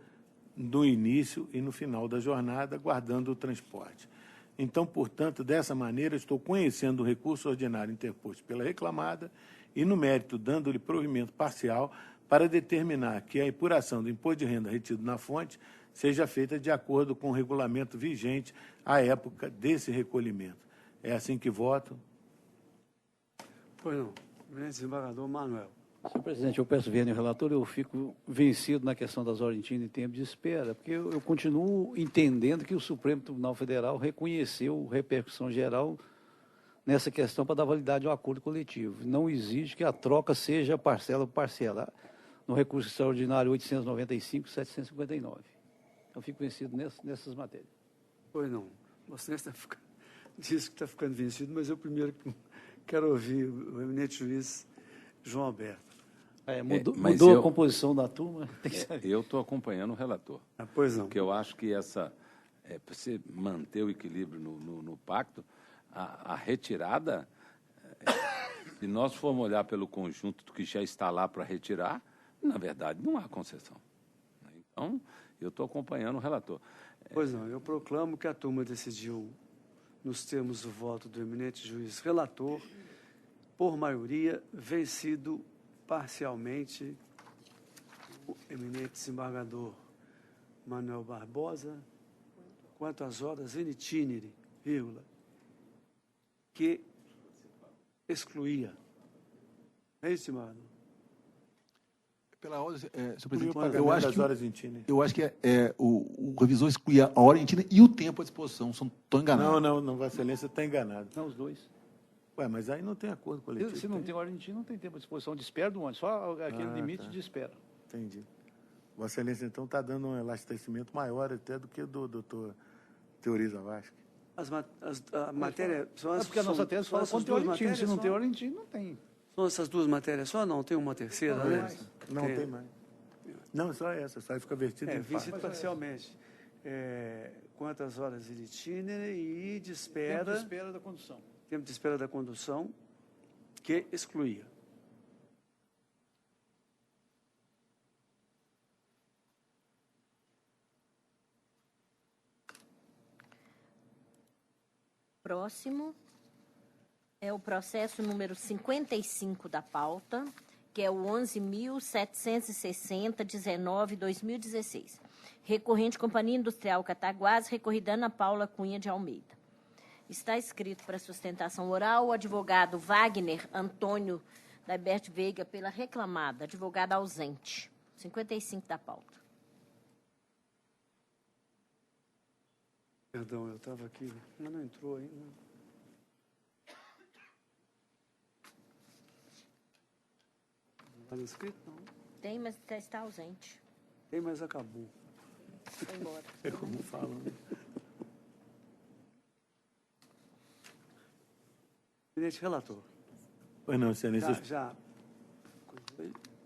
no início e no final da jornada, guardando o transporte. Então, portanto, dessa maneira, estou conhecendo o recurso ordinário interposto pela reclamada e, no mérito, dando-lhe provimento parcial para determinar que a apuração do imposto de renda retido na fonte seja feita de acordo com o regulamento vigente à época desse recolhimento. É assim que voto.
Pois não. Desembargador Manuel.
Senhor presidente, eu peço vênia ao relator, eu fico vencido na questão das horas itinerárias e tempo de espera, porque eu continuo entendendo que o Supremo Tribunal Federal reconheceu repercussão geral nessa questão para dar validade ao acordo coletivo. Não exige que a troca seja parcela por parcela, no recurso extraordinário 895-759. Eu fico vencido nessas matérias.
Pois não. Você diz que está ficando vencido, mas eu primeiro quero ouvir o eminente juiz João Alberto.
Mudou a composição da turma?
Eu estou acompanhando o relator.
Pois não.
Porque eu acho que para você manter o equilíbrio no pacto, a retirada, se nós formos olhar pelo conjunto do que já está lá para retirar, na verdade, não há concessão. Então, eu estou acompanhando o relator.
Pois não, eu proclamo que a turma decidiu, nos termos do voto do eminente juiz relator, por maioria, vencido parcialmente o eminente desembargador Manuel Barbosa, quanto às horas in itinere, que excluía. É isso, desembargador?
Pela hora, senhor
presidente,
eu acho que o revisor excluía a hora in itinere e o tempo à disposição. Estou enganado.
Não, Vossa Excelência está enganado.
Não, os dois.
Ué, mas aí não tem acordo coletivo.
Se não tem hora in itinere, não tem tempo à disposição de espera do ônibus, só aquele limite de espera.
Entendi. Vossa Excelência, então, está dando um elastecimento maior até do que o do doutor Teoriza Vasque.
A matéria...
Porque a nossa tese fala quando tem hora in itinere. Se não tem hora in itinere, não tem.
São essas duas matérias só? Não, tem uma terceira, né?
Não tem mais. Não, só essa, só fica vertido em
vencido parcialmente. Quantas horas de itinere e de espera...
Tempo de espera da condução.
Tempo de espera da condução, que excluía.
Próximo é o processo número 55 da pauta, que é o 11.760-19/2016. Recorrente Companhia Industrial Cataguás, recorrida Ana Paula Cunha de Almeida. Está escrito para sustentação oral o advogado Wagner Antônio da Bert Veiga pela reclamada, advogado ausente. 55 da pauta.
Perdão, eu estava aqui, mas não entrou ainda. Está inscrito? Não.
Tem, mas está ausente.
Tem, mas acabou.
Foi embora.
É como falam, né?
Eminente relator.
Pois não, Excelência.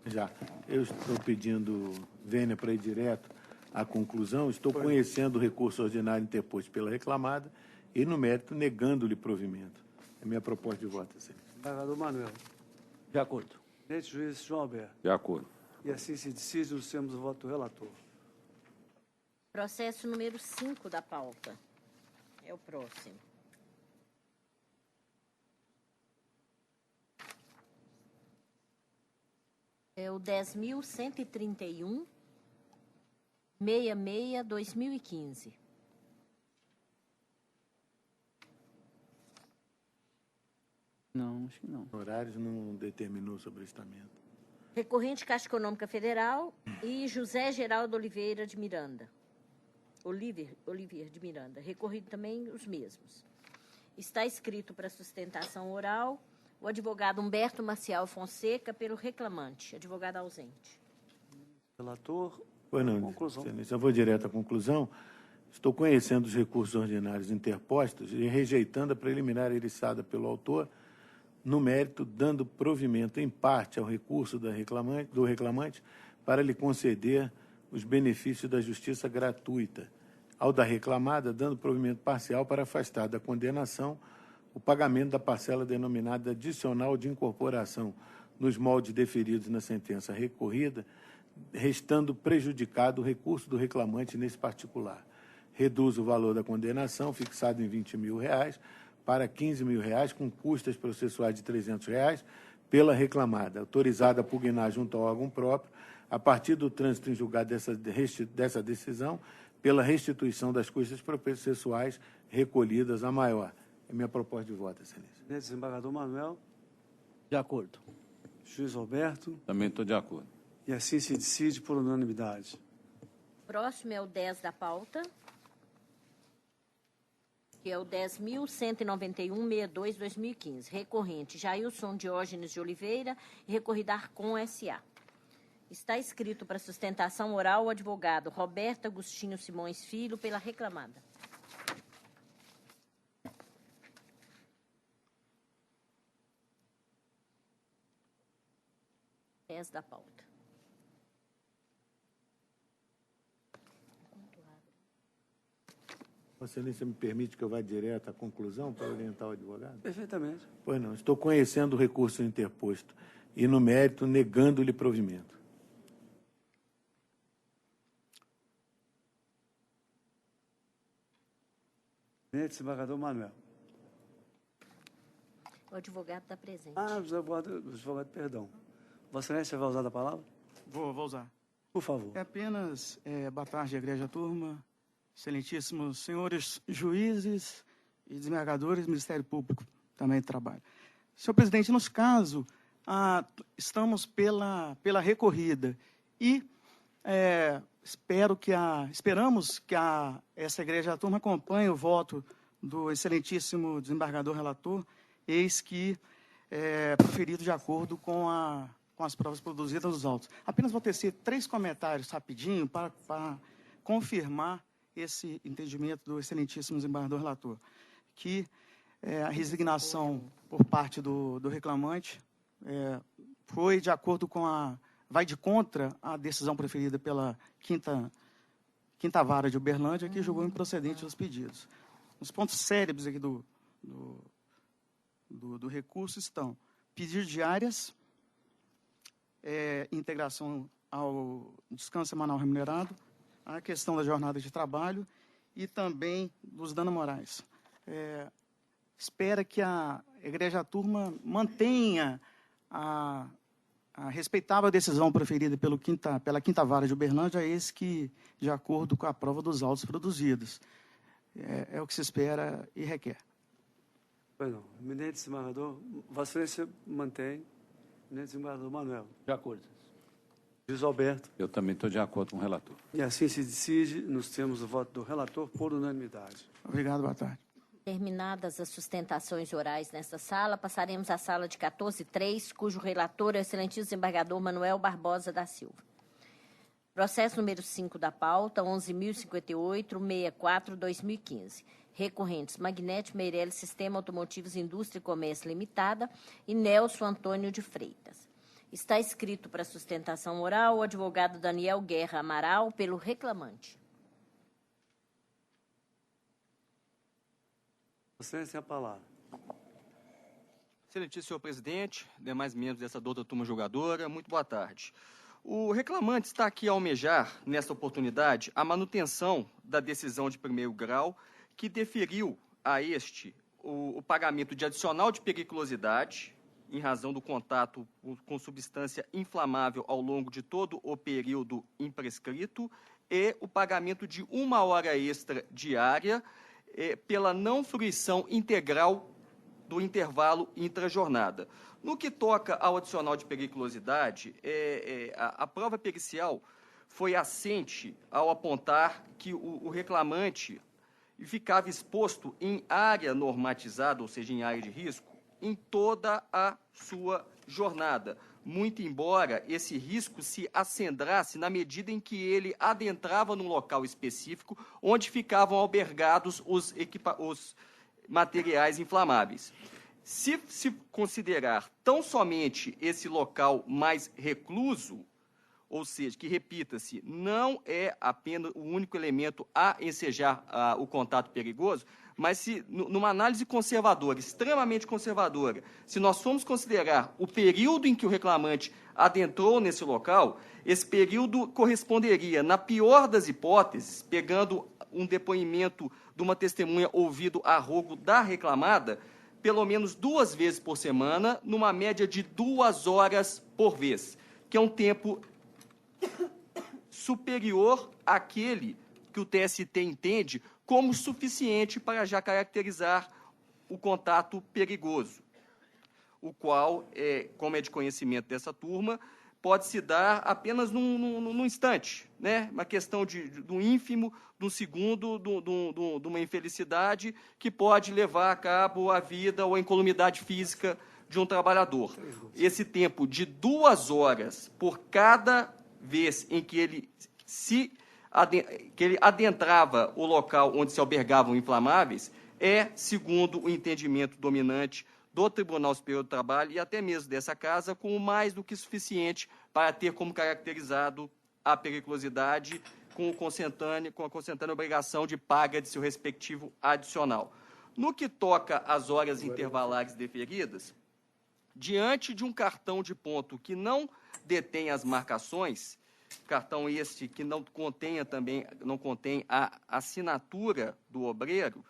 Já.
Eu estou pedindo vênia para ir direto à conclusão. Estou conhecendo o recurso ordinário interposto pela reclamada e, no mérito, negando-lhe provimento. É a minha proposta de voto, Excelência.
Desembargador Manuel.
De acordo.
Eminente juiz João Alberto.
De acordo.
E assim se decide, nos termos do voto do relator.
Processo número 5 da pauta. É o próximo. É o 10.131-66-2015.
Não, acho que não.
Horários não determinou sobre o estamento.
Recorrente Caixa Econômica Federal e José Geraldo Oliveira de Miranda. Oliveira de Miranda. Recorrido também os mesmos. Está escrito para sustentação oral o advogado Humberto Maciel Fonseca pelo reclamante, advogado ausente.
Relator,
pois não,
conclusão.
Excelência, eu vou direto à conclusão. Estou conhecendo os recursos ordinários interpostos e rejeitando a preliminar eriçada pelo autor, no mérito, dando provimento em parte ao recurso do reclamante para lhe conceder os benefícios da justiça gratuita, ao da reclamada, dando provimento parcial para afastar da condenação o pagamento da parcela denominada adicional de incorporação nos moldes deferidos na sentença recorrida, restando prejudicado o recurso do reclamante nesse particular. Reduz o valor da condenação, fixado em R$20.000, para R$15.000, com custas processuais de R$300, pela reclamada, autorizada a pugnar junto ao órgão próprio, a partir do trânsito em julgado dessa decisão, pela restituição das custas processuais recolhidas a maior. É minha proposta de voto, excelência.
Desembargador Manuel.
De acordo.
Juiz Roberto.
Também estou de acordo.
E assim se decide por unanimidade.
Próximo é o 10 da pauta, que é o 10.191.62/2015. Recorrente Jailson Diógenes de Oliveira e recorrida Arcon S.A. Está escrito para sustentação oral o advogado Roberto Agostinho Simões Filho, pela reclamada. Da pauta.
Vossa Excelência me permite que eu vá direto à conclusão para orientar o advogado?
Perfeitamente.
Pois não, estou conhecendo o recurso interposto e, no mérito, negando-lhe provimento.
Desembargador Manuel.
O advogado está presente.
Ah, o advogado, perdão. Vossa Excelência vai usar a palavra?
Vou usar.
Por favor.
É apenas, boa tarde, egregia turma, excelentíssimos senhores juízes e desembargadores, Ministério Público também de Trabalho. Senhor presidente, nos casos, estamos pela recorrida e esperamos que essa egregia turma acompanhe o voto do excelentíssimo desembargador relator, eis que proferido de acordo com as provas produzidas nos autos. Apenas vou tecer 3 comentários rapidinho para confirmar esse entendimento do excelentíssimo desembargador relator, que a resignação por parte do reclamante foi de acordo com vai de contra a decisão preferida pela quinta vara de Uberlândia, que julgou improcedente os pedidos. Os pontos cérebros aqui do recurso estão pedido de áreas, integração ao descanso semanal remunerado, a questão da jornada de trabalho e também dos danos morais. Espera que a egregia turma mantenha a respeitável decisão proferida pela quinta vara de Uberlândia, esse que, de acordo com a prova dos autos produzidos, é o que se espera e requer.
Pois não. Eminente desembargador, Vossa Excelência mantém. Eminente desembargador Manuel.
De acordo.
Juiz Alberto.
Eu também estou de acordo com o relator.
E assim se decide, nós temos o voto do relator por unanimidade.
Obrigado, boa tarde.
Terminadas as sustentações orais nesta sala, passaremos à sala de 14.3, cujo relator é o excelentíssimo desembargador Manuel Barbosa da Silva. Processo número 5 da pauta, 11.058.64/2015. Recorrentes Magnete Meirelles Sistema Automotivos Indústria e Comércio Limitada e Nelson Antônio de Freitas. Está escrito para sustentação oral o advogado Daniel Guerra Amaral, pelo reclamante.
Você tem a palavra.
Excelentíssimo senhor presidente, demais membros dessa douta turma julgadora, muito boa tarde. O reclamante está aqui a almejar, nesta oportunidade, a manutenção da decisão de primeiro grau que deferiu a o pagamento de adicional de periculosidade em razão do contato com substância inflamável ao longo de todo o período imprescrito e o pagamento de 1 hora extra diária pela não fruição integral do intervalo intrajornada. No que toca ao adicional de periculosidade, a prova pericial foi assente ao apontar que o reclamante ficava exposto em área normatizada, ou seja, em área de risco, em toda a sua jornada, muito embora esse risco se acendrasse na medida em que ele adentrava num local específico onde ficavam albergados os materiais inflamáveis. Se considerar tão somente esse local mais recluso, ou seja, que, repita-se, não é apenas o único elemento a ensejar o contato perigoso, mas se, numa análise conservadora, extremamente conservadora, se nós formos considerar o período em que o reclamante adentrou nesse local, esse período corresponderia, na pior das hipóteses, pegando um depoimento de uma testemunha ouvido a rogo da reclamada, pelo menos 2 vezes por semana, numa média de 2 horas por vez, que é um tempo superior àquele que o TST entende como suficiente para já caracterizar o contato perigoso, o qual, como é de conhecimento dessa turma, pode se dar apenas num instante, né? Uma questão de um ínfimo, de um segundo, de uma infelicidade que pode levar a cabo a vida ou a incolumidade física de um trabalhador. Esse tempo de 2 horas por cada vez em que ele adentrava o local onde se albergavam inflamáveis é, segundo o entendimento dominante do Tribunal Superior do Trabalho e até mesmo dessa Casa, como mais do que suficiente para ter como caracterizado a periculosidade com a consentânea obrigação de paga de seu respectivo adicional. No que toca às horas intervalares deferidas, diante de um cartão de ponto que não detém as marcações, cartão este que não contém a assinatura do obreiro,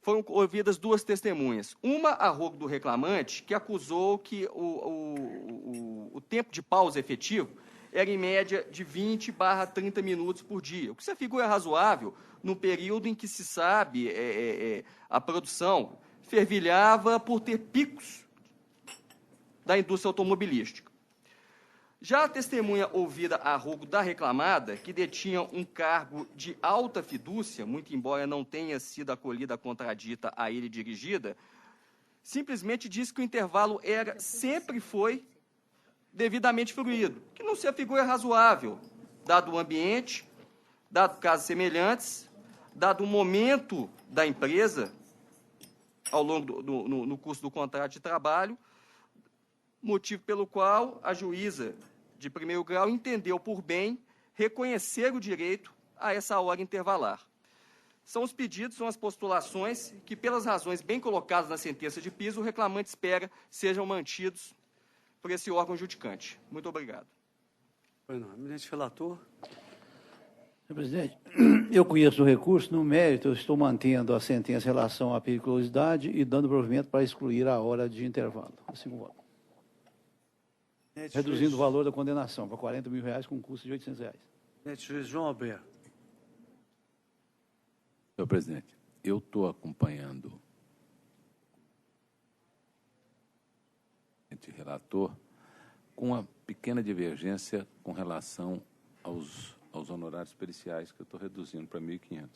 foram ouvidas 2 testemunhas. Uma, a rogo do reclamante, que acusou que o tempo de pausa efetivo era, em média, de 20/30 minutos por dia, o que se afigura razoável no período em que se sabe a produção fervilhava por ter picos da indústria automobilística. Já a testemunha ouvida a rogo da reclamada, que detinha um cargo de alta fidúcia, muito embora não tenha sido acolhida a contradita a ele dirigida, simplesmente disse que o intervalo sempre foi devidamente fruído, que não se afigura razoável, dado o ambiente, dado casos semelhantes, dado o momento da empresa, ao longo no curso do contrato de trabalho, motivo pelo qual a juíza de 1º grau entendeu por bem reconhecer o direito a essa hora intervalar. São os pedidos, são as postulações que, pelas razões bem colocadas na sentença de piso, o reclamante espera sejam mantidos por esse órgão judicante. Muito obrigado.
Eminente relator.
Senhor presidente, eu conheço o recurso, no mérito eu estou mantendo a sentença em relação à periculosidade e dando provimento para excluir a hora de intervalo. Assim voto. Reduzindo o valor da condenação para R$40 mil com custo de R$800.
Juiz João Alberto.
Senhor presidente, eu estou acompanhando o relator com uma pequena divergência com relação aos honorários periciais, que eu estou reduzindo para 1.500,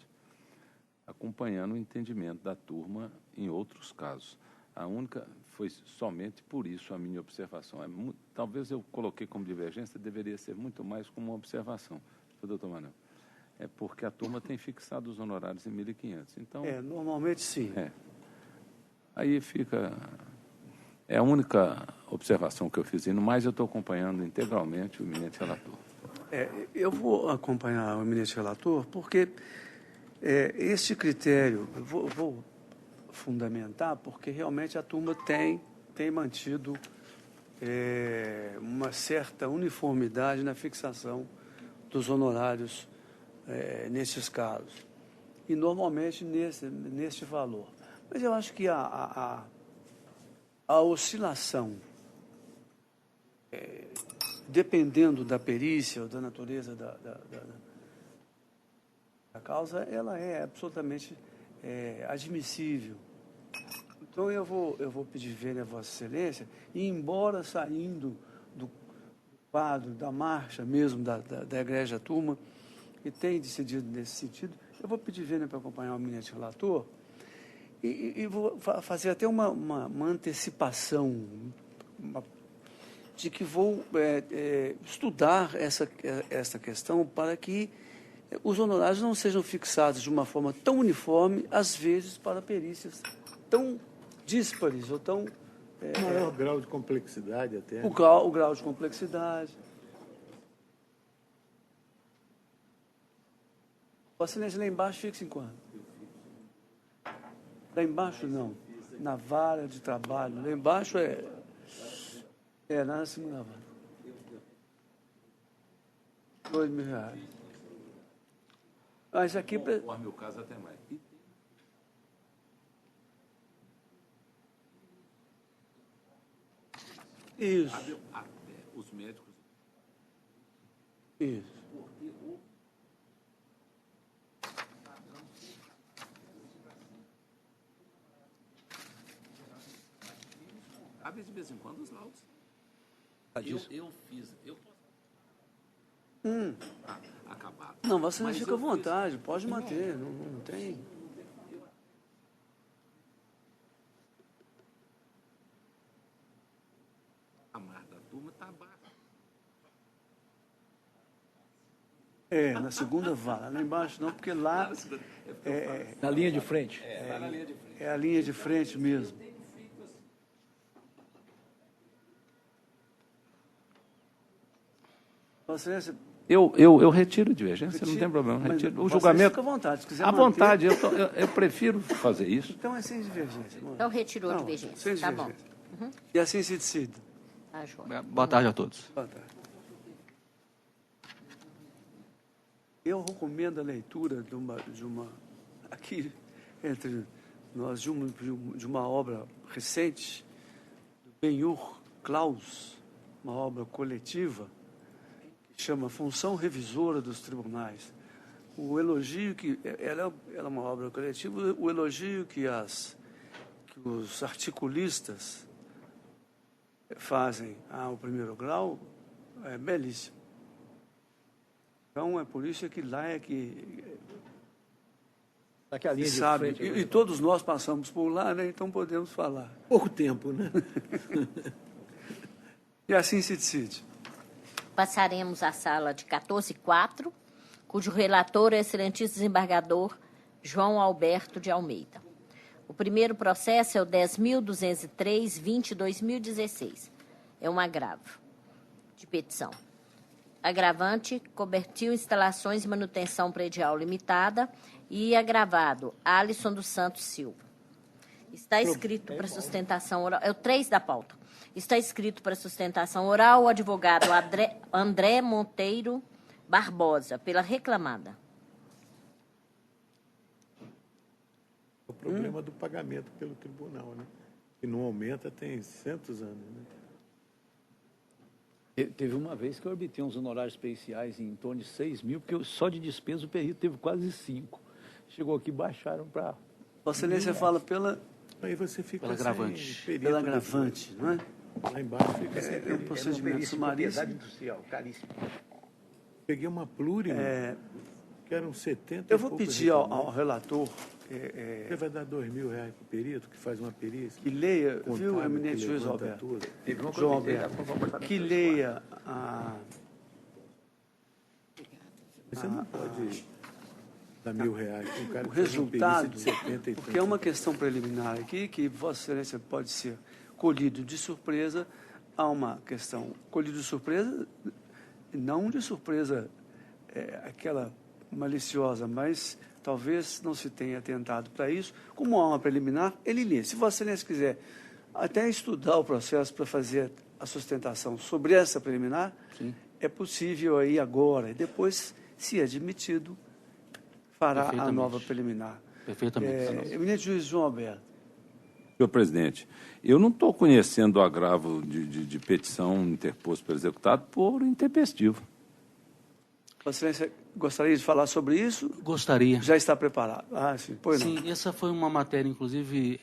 acompanhando o entendimento da turma em outros casos. A única foi somente por isso a minha observação. Talvez eu coloquei como divergência, deveria ser muito mais como uma observação, doutor Manuel. É porque a turma tem fixado os honorários em 1.500. Então,
normalmente sim.
Aí fica... É a única observação que eu fiz, e no mais eu estou acompanhando integralmente o eminente relator.
Eu vou acompanhar o eminente relator porque este critério, eu vou fundamentar, porque realmente a turma tem mantido uma certa uniformidade na fixação dos honorários nesses casos. E normalmente neste valor. Mas eu acho que a oscilação, dependendo da perícia ou da natureza da causa, ela é absolutamente admissível. Então, eu vou pedir vênia a Vossa Excelência, e embora saindo do quadro, da marcha mesmo da egrégia turma, que tem decidido nesse sentido, eu vou pedir vênia para acompanhar o eminente relator, e vou fazer até uma antecipação de que vou estudar essa questão para que os honorários não sejam fixados de uma forma tão uniforme, às vezes para perícias tão díspares, ou tão...
Maior grau de complexidade até.
O grau de complexidade. Vossa Excelência, lá embaixo fixa em quanto? Lá embaixo, não. Na vara de trabalho. Lá embaixo na segunda vara. R$2.000. Mas aqui...
O meu caso até mais.
Isso.
Os médicos.
Isso.
Cabe de vez em quando os laudos. Eu fiz. Acabado.
Não, você não fica à vontade, pode manter, não tem.
A marca da turma está abaixo.
Na segunda vara, lá embaixo não, porque lá
Na linha de frente.
é a linha de frente mesmo. Vossa Excelência,
Eu retiro divergência, não tem problema.
mas
Retiro. O
Vossa
julgamento.
Excelência fica à vontade, se quiser
À
manter.
vontade, eu prefiro fazer isso.
Então é sem divergência.
Então, retirou a divergência.
Sem
Tá bom.
divergência. E assim se decide.
Tá, joia.
Boa tarde a todos.
Boa tarde. Eu recomendo a leitura de uma aqui entre nós, de uma obra recente, do Ben-Hur Klaus, uma obra coletiva, que chama Função Revisora dos Tribunais. O elogio que... Ela é uma obra coletiva, o elogio que os articulistas fazem ao primeiro grau é belíssimo. Então, é por isso que lá é que
Daqui a linha de
sabe,
frente.
e todos nós passamos por lá, né? Então podemos falar.
Pouco tempo, né?
E assim se decide.
Passaremos à sala de 14.4, cujo relator é o excelentíssimo desembargador João Alberto de Almeida. O primeiro processo é o 10.203/2016. É um agravo de petição. Agravante, Cobertil Instalações e Manutenção Predial Limitada e agravado, Alisson dos Santos Silva. Está escrito para sustentação oral, é o 3 da pauta. Está escrito para sustentação oral o advogado André Monteiro Barbosa, pela reclamada.
O problema do pagamento pelo tribunal, né? Que não aumenta tem centos anos, né?
Teve uma vez que eu obtive uns honorários especiais em torno de 6 mil, porque só de despesa o perito teve quase 5. Chegou aqui, baixaram para...
Vossa Excelência fala pela
Aí você fica
Pela agravante.
sem perito
pela agravante, não é?
depois. Lá embaixo fica sem
É um
perito.
procedimento sumaríssimo.
industrial, caríssimo.
Peguei uma plúrima, que eram 70
Eu
e
vou
poucos
pedir ao
reclamados.
relator
Você vai dar R$2.000 para o perito que faz uma perícia?
que leia, viu,
Contábil,
eminente
que
juiz
levanta
Alberto?
tudo.
João Alberto, que leia
Você não pode dar R$1.000 para um cara
o
que faz uma
resultado,
perícia de 70 e
porque é uma questão preliminar aqui que Vossa Excelência pode ser colhido de surpresa. Há uma questão colhido de surpresa, não de surpresa aquela maliciosa, mas talvez não se tenha atentado para isso. Como há uma preliminar, ele lê. Se Vossa Excelência quiser até estudar o processo para fazer a sustentação sobre essa preliminar,
Sim.
é possível aí agora, e depois, se admitido, fará a
Perfeitamente.
nova preliminar.
Perfeitamente.
Eminente juiz João Alberto.
Senhor presidente, eu não estou conhecendo o agravo de petição interposto pelo executado por intempestivo.
Vossa Excelência gostaria de falar sobre isso?
Gostaria.
Já está preparado? Ah, sim. Pois não.
Sim, essa foi uma matéria, inclusive,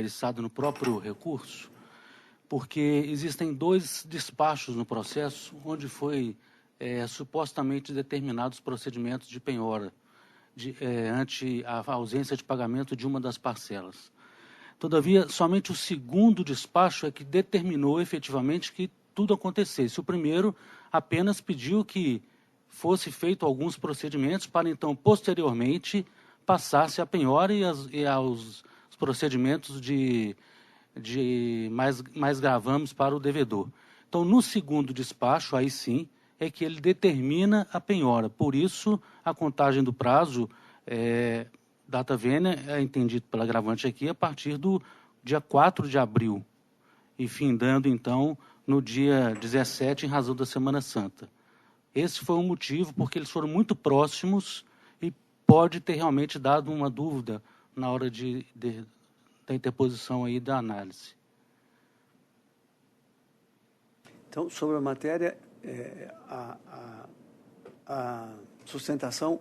listada no próprio recurso, porque existem 2 despachos no processo onde foi supostamente determinados procedimentos de penhora ante a ausência de pagamento de uma das parcelas. Todavia, somente o segundo despacho é que determinou efetivamente que tudo acontecesse. O primeiro apenas pediu que fosse feito alguns procedimentos para, então, posteriormente, passasse a penhora e aos procedimentos de de mais gravames para o devedor. Então, no segundo despacho, aí sim, é que ele determina a penhora. Por isso, a contagem do prazo, data vênia, é entendido pela agravante aqui, a partir do dia 4 de abril, e findando, então, no dia 17, em razão da Semana Santa. Esse foi o motivo, porque eles foram muito próximos e pode ter realmente dado uma dúvida na hora da interposição aí da análise.
Então, sobre a matéria, a sustentação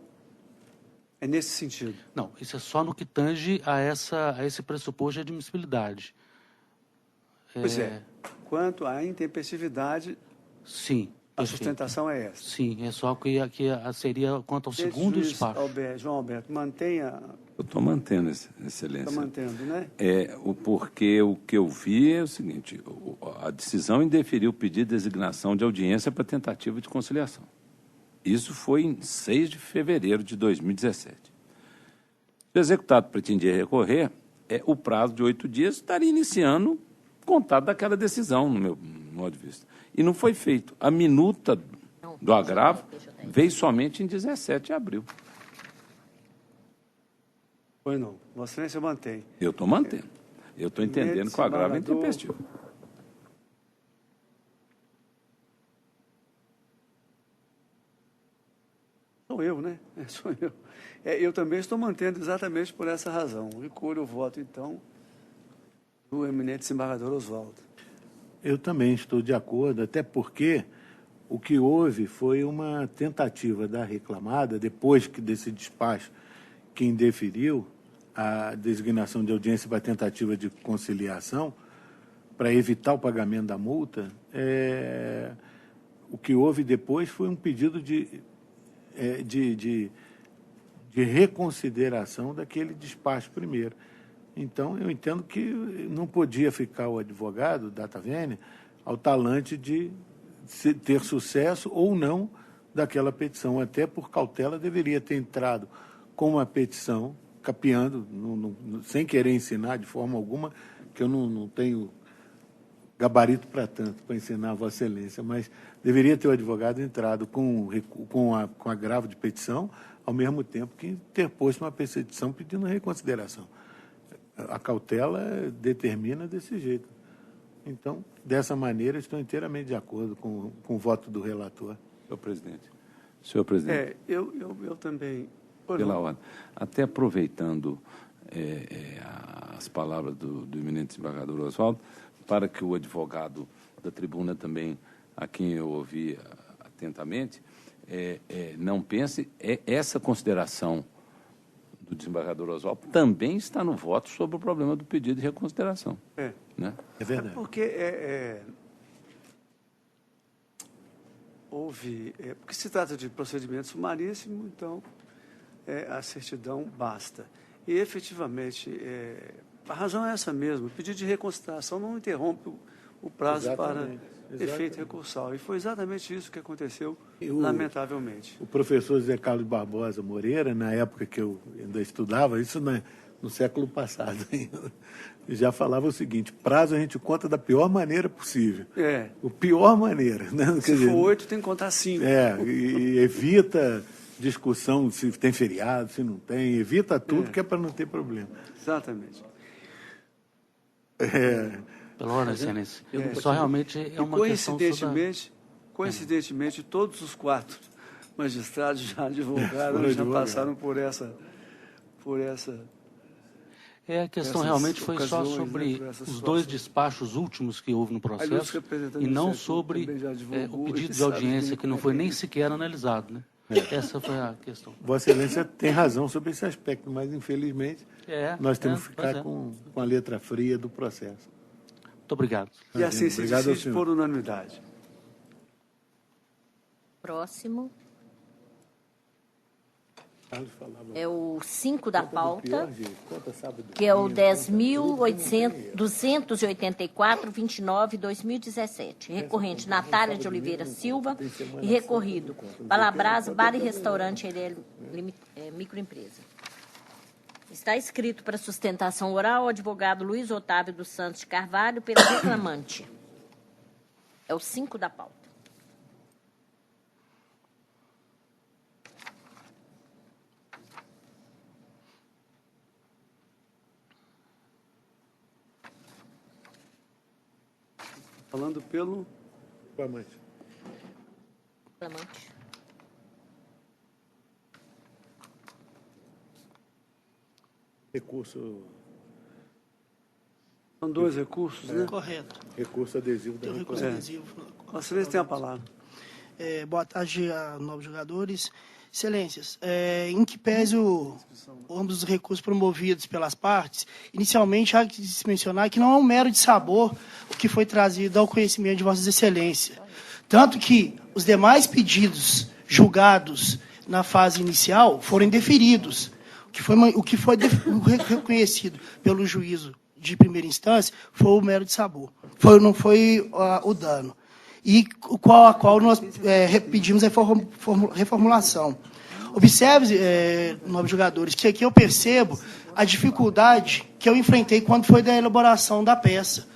é nesse sentido?
Não, isso é só no que tange a esse pressuposto de admissibilidade.
Pois é. Quanto à intempestividade,
sim,
a sustentação é essa?
Sim, é só que seria quanto ao segundo despacho.
João Alberto, mantenha...
Eu estou mantendo, Excelência.
Está mantendo, né?
Porque o que eu vi é o seguinte, a decisão indeferiu o pedido de designação de audiência para tentativa de conciliação. Isso foi em 6 de fevereiro de 2017. Se o executado pretendia recorrer, o prazo de 8 dias estaria iniciando contado daquela decisão, no meu modo de vista. E não foi feito. A minuta do agravo veio somente em 17 de abril.
Pois não. Vossa Excelência mantém.
Eu estou mantendo. Eu estou entendendo que o agravo é intempestivo.
Sou eu, né? Sou eu. Eu também estou mantendo exatamente por essa razão. Recolho o voto, então, do eminente desembargador Oswaldo.
Eu também estou de acordo, até porque o que houve foi uma tentativa da reclamada, depois desse despacho que indeferiu a designação de audiência para tentativa de conciliação, para evitar o pagamento da multa, o que houve depois foi um pedido de reconsideração daquele despacho primeiro. Então, eu entendo que não podia ficar o advogado, data vênia, ao talante de ter sucesso ou não daquela petição. Até por cautela, deveria ter entrado com uma petição, capeando, sem querer ensinar de forma alguma, que eu não tenho gabarito para tanto, para ensinar a Vossa Excelência, mas deveria ter o advogado entrado com agravo de petição, ao mesmo tempo que interposto uma petição pedindo reconsideração. A cautela determina desse jeito. Então, dessa maneira, estou inteiramente de acordo com o voto do relator.
Senhor presidente.
Eu também.
Pela ordem. Até aproveitando as palavras do eminente desembargador Oswaldo, para que o advogado da tribuna também, a quem eu ouvi atentamente, não pense, essa consideração do desembargador Oswaldo também está no voto sobre o problema do pedido de reconsideração. Né?
É verdade.
Porque porque se trata de procedimento sumaríssimo, então a certidão basta. E, efetivamente, a razão é essa mesmo. O pedido de reconsideração não interrompe o prazo para efeito recursal. E foi exatamente isso que aconteceu, lamentavelmente.
O professor Zé Carlos Barbosa Moreira, na época que eu ainda estudava, isso no século passado ainda, já falava o seguinte: prazo a gente conta da pior maneira possível. O pior maneira. Né?
Se for 8, tem que contar 5.
E evita discussão se tem feriado, se não tem, evita tudo que é para não ter problema.
Exatamente.
Pela hora, Excelência. Só realmente é uma questão...
Coincidentemente, todos os 4 magistrados já advogaram, já passaram por essa...
A questão realmente foi só sobre os 2 despachos últimos que houve no processo e não sobre o pedido de audiência, que não foi nem sequer analisado, né? Essa foi a questão.
Vossa Excelência tem razão sobre esse aspecto, mas, infelizmente, nós temos que ficar com a letra fria do processo.
Muito obrigado.
E assim se decide por unanimidade.
Próximo. É o 5 da pauta, que é o 10.284-29/2017. Recorrente Natália de Oliveira Silva e recorrido Palabras Bar e Restaurante Microempresa. Está escrito para sustentação oral o advogado Luiz Otávio dos Santos de Carvalho, pela reclamante. É o 5 da pauta.
Falando pelo...
Reclamante.
Reclamante.
Recurso...
São 2 recursos, né?
Correto.
Recurso adesivo da
Tem o recurso adesivo.
Vossa Excelência tem a palavra.
Boa tarde a novos jogadores. Excelências, em que pese ambos os recursos promovidos pelas partes, inicialmente há que se mencionar que não é um mero de sabor o que foi trazido ao conhecimento de Vossas Excelências. Tanto que os demais pedidos julgados na fase inicial foram indeferidos. O que foi reconhecido pelo juízo de primeira instância foi o mero de sabor. Não foi o dano. E a qual nós pedimos a reformulação. Observe, novos jogadores, que aqui eu percebo a dificuldade que eu enfrentei quando foi da elaboração da peça.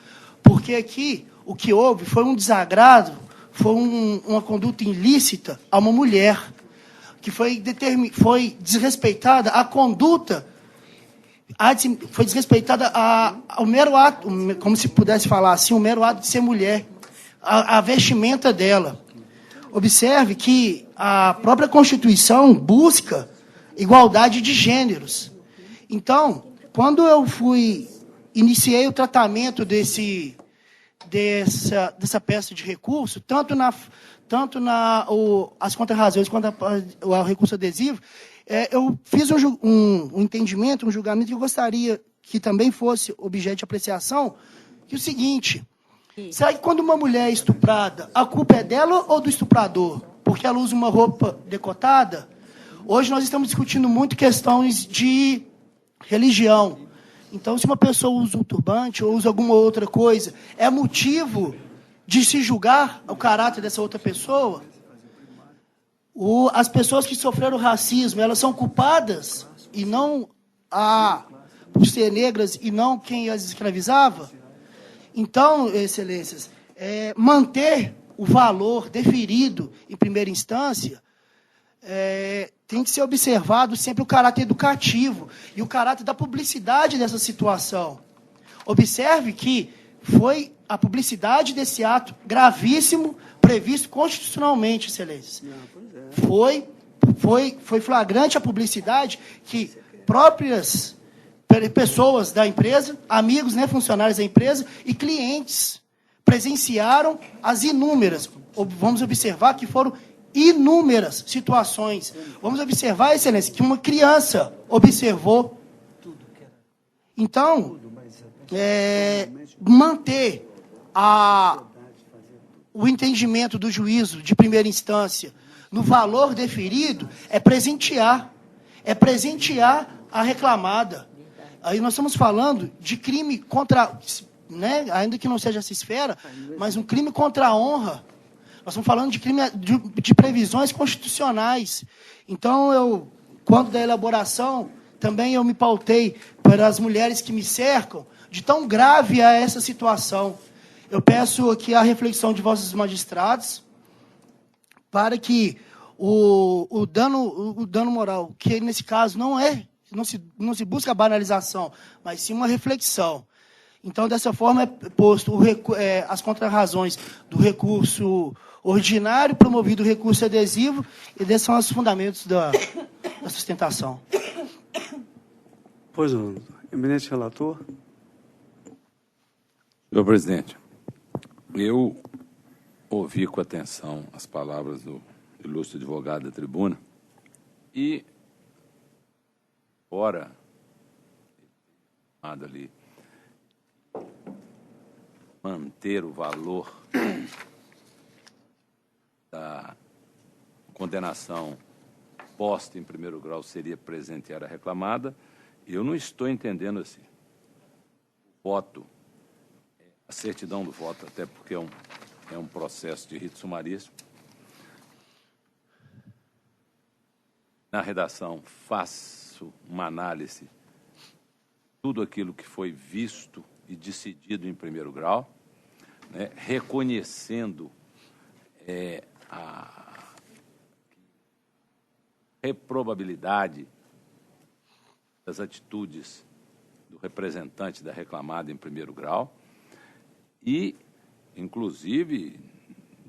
Porque aqui o que houve foi um desagrado, foi uma conduta ilícita a uma mulher, que foi desrespeitada a conduta, foi desrespeitada ao mero ato, como se pudesse falar assim, o mero ato de ser mulher. A vestimenta dela. Observe que a própria Constituição busca igualdade de gêneros. Então, quando eu iniciei o tratamento dessa peça de recurso, tanto as contrarrazões quanto o recurso adesivo, eu fiz um entendimento, um julgamento que eu gostaria que também fosse objeto de apreciação, que é o seguinte: será que quando uma mulher é estuprada, a culpa é dela ou do estuprador? Porque ela usa uma roupa decotada? Hoje nós estamos discutindo muito questões de religião. Então, se uma pessoa usa um turbante ou usa alguma outra coisa, é motivo de se julgar o caráter dessa outra pessoa? As pessoas que sofreram racismo, elas são culpadas e não por ser negras e não quem as escravizava? Então, excelências, manter o valor deferido em primeira instância, tem que ser observado sempre o caráter educativo e o caráter da publicidade dessa situação. Observe que foi a publicidade desse ato gravíssimo, previsto constitucionalmente, excelências. Foi flagrante a publicidade que próprias pessoas da empresa, amigos, funcionários da empresa e clientes presenciaram as inúmeras. Vamos observar que foram inúmeras situações. Vamos observar, excelência, que uma criança observou. Então, manter o entendimento do juízo de primeira instância no valor deferido é presentear a reclamada. Aí nós estamos falando de crime contra, ainda que não seja essa esfera, mas um crime contra a honra. Nós estamos falando de crime de previsões constitucionais. Então, quando da elaboração, também eu me pautei para as mulheres que me cercam, de tão grave é essa situação. Eu peço aqui a reflexão de vossos magistrados para que o dano moral, que nesse caso não se busca a banalização, mas sim uma reflexão. Então, dessa forma, é posto as contrarrazões do recurso ordinário, promovido o recurso adesivo, e desses são os fundamentos da sustentação.
Pois, o eminente relator.
Senhor presidente, eu ouvi com atenção as palavras do ilustre advogado da tribuna e, fora ali, manter o valor da condenação posta em primeiro grau seria presentear a reclamada, eu não estou entendendo assim. O voto, a certidão do voto, até porque é um processo de rito sumaríssimo. Na redação, faço uma análise tudo aquilo que foi visto e decidido em primeiro grau, né, reconhecendo a reprobabilidade das atitudes do representante da reclamada em primeiro grau e, inclusive,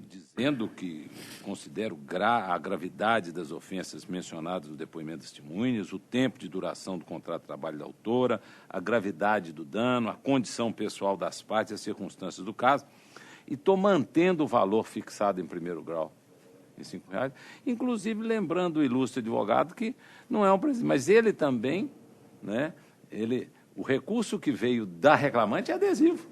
dizendo que considero a gravidade das ofensas mencionadas no depoimento das testemunhas, o tempo de duração do contrato de trabalho da autora, a gravidade do dano, a condição pessoal das partes e as circunstâncias do caso, e estou mantendo o valor fixado em primeiro grau em R$5, inclusive lembrando o ilustre advogado que não é um presidente, mas ele também, né, o recurso que veio da reclamante é adesivo.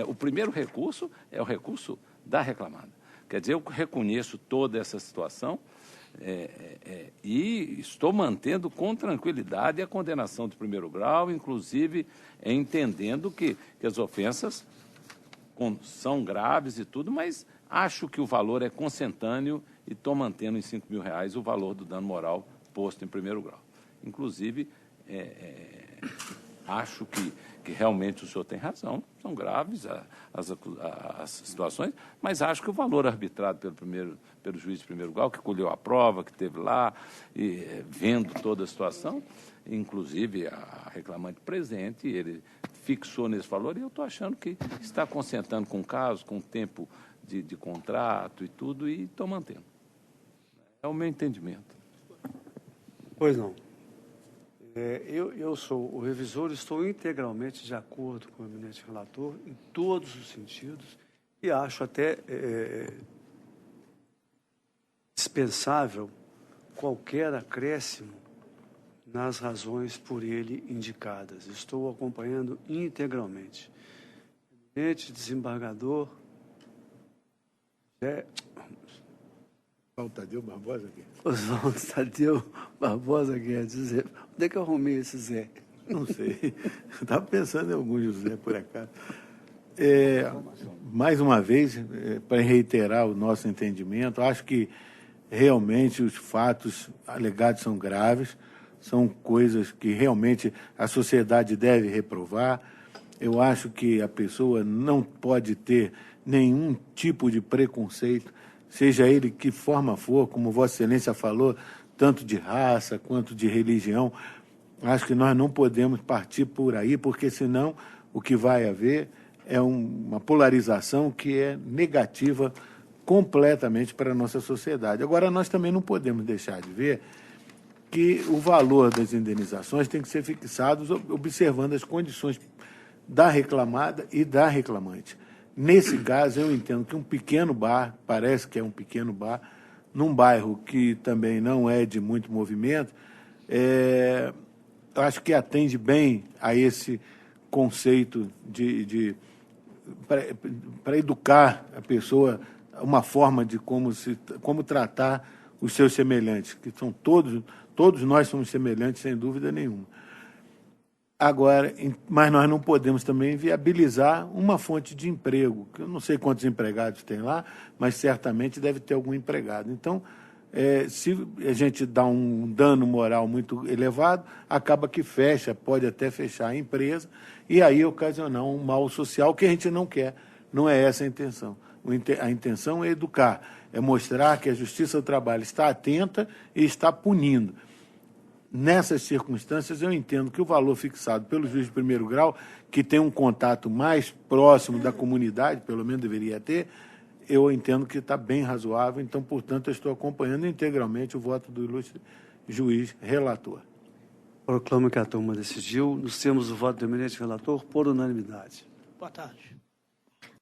O primeiro recurso é o recurso da reclamada. Quer dizer, eu reconheço toda essa situação e estou mantendo com tranquilidade a condenação de primeiro grau, inclusive entendendo que as ofensas são graves e tudo, mas acho que o valor é consentâneo e estou mantendo em R$5.000 o valor do dano moral posto em primeiro grau. Inclusive, acho que realmente o senhor tem razão, são graves as situações, mas acho que o valor arbitrado pelo juiz de primeiro grau, que colheu a prova, que esteve lá, vendo toda a situação, inclusive a reclamante presente, ele fixou nesse valor, e eu estou achando que está consentando com o caso, com o tempo de contrato e tudo, e estou mantendo. É o meu entendimento.
Pois não. Eu sou o revisor, estou integralmente de acordo com o eminente relator em todos os sentidos e acho até dispensável qualquer acréscimo nas razões por ele indicadas. Estou acompanhando integralmente. Eminente desembargador
Tadeu Barbosa aqui.
Oswaldo Tadeu Barbosa quer dizer. Onde é que eu arrumei esse Zé?
Não sei. Estava pensando em algum José, por acaso. Mais uma vez, para reiterar o nosso entendimento, acho que realmente os fatos alegados são graves, são coisas que realmente a sociedade deve reprovar. Eu acho que a pessoa não pode ter nenhum tipo de preconceito, seja ele que forma for, como Vossa Excelência falou, tanto de raça quanto de religião. Acho que nós não podemos partir por aí, porque senão o que vai haver é uma polarização que é negativa completamente para a nossa sociedade. Agora, nós também não podemos deixar de ver que o valor das indenizações tem que ser fixado observando as condições da reclamada e da reclamante. Nesse caso, eu entendo que um pequeno bar, parece que é um pequeno bar, num bairro que também não é de muito movimento, acho que atende bem a esse conceito para educar a pessoa, uma forma de como tratar os seus semelhantes, que são todos nós somos semelhantes, sem dúvida nenhuma. Agora, mas nós não podemos também viabilizar uma fonte de emprego, que eu não sei quantos empregados tem lá, mas certamente deve ter algum empregado. Então, se a gente dá um dano moral muito elevado, acaba que pode até fechar a empresa, e aí ocasionar um mal social que a gente não quer. Não é essa a intenção. A intenção é educar, é mostrar que a Justiça do Trabalho está atenta e está punindo. Nessas circunstâncias, eu entendo que o valor fixado pelo juiz de primeiro grau, que tem um contato mais próximo da comunidade, pelo menos deveria ter, eu entendo que está bem razoável. Então, portanto, eu estou acompanhando integralmente o voto do ilustre juiz relator.
Proclamo que a turma decidiu. Nos termos do voto do eminente relator, por unanimidade.
Boa tarde.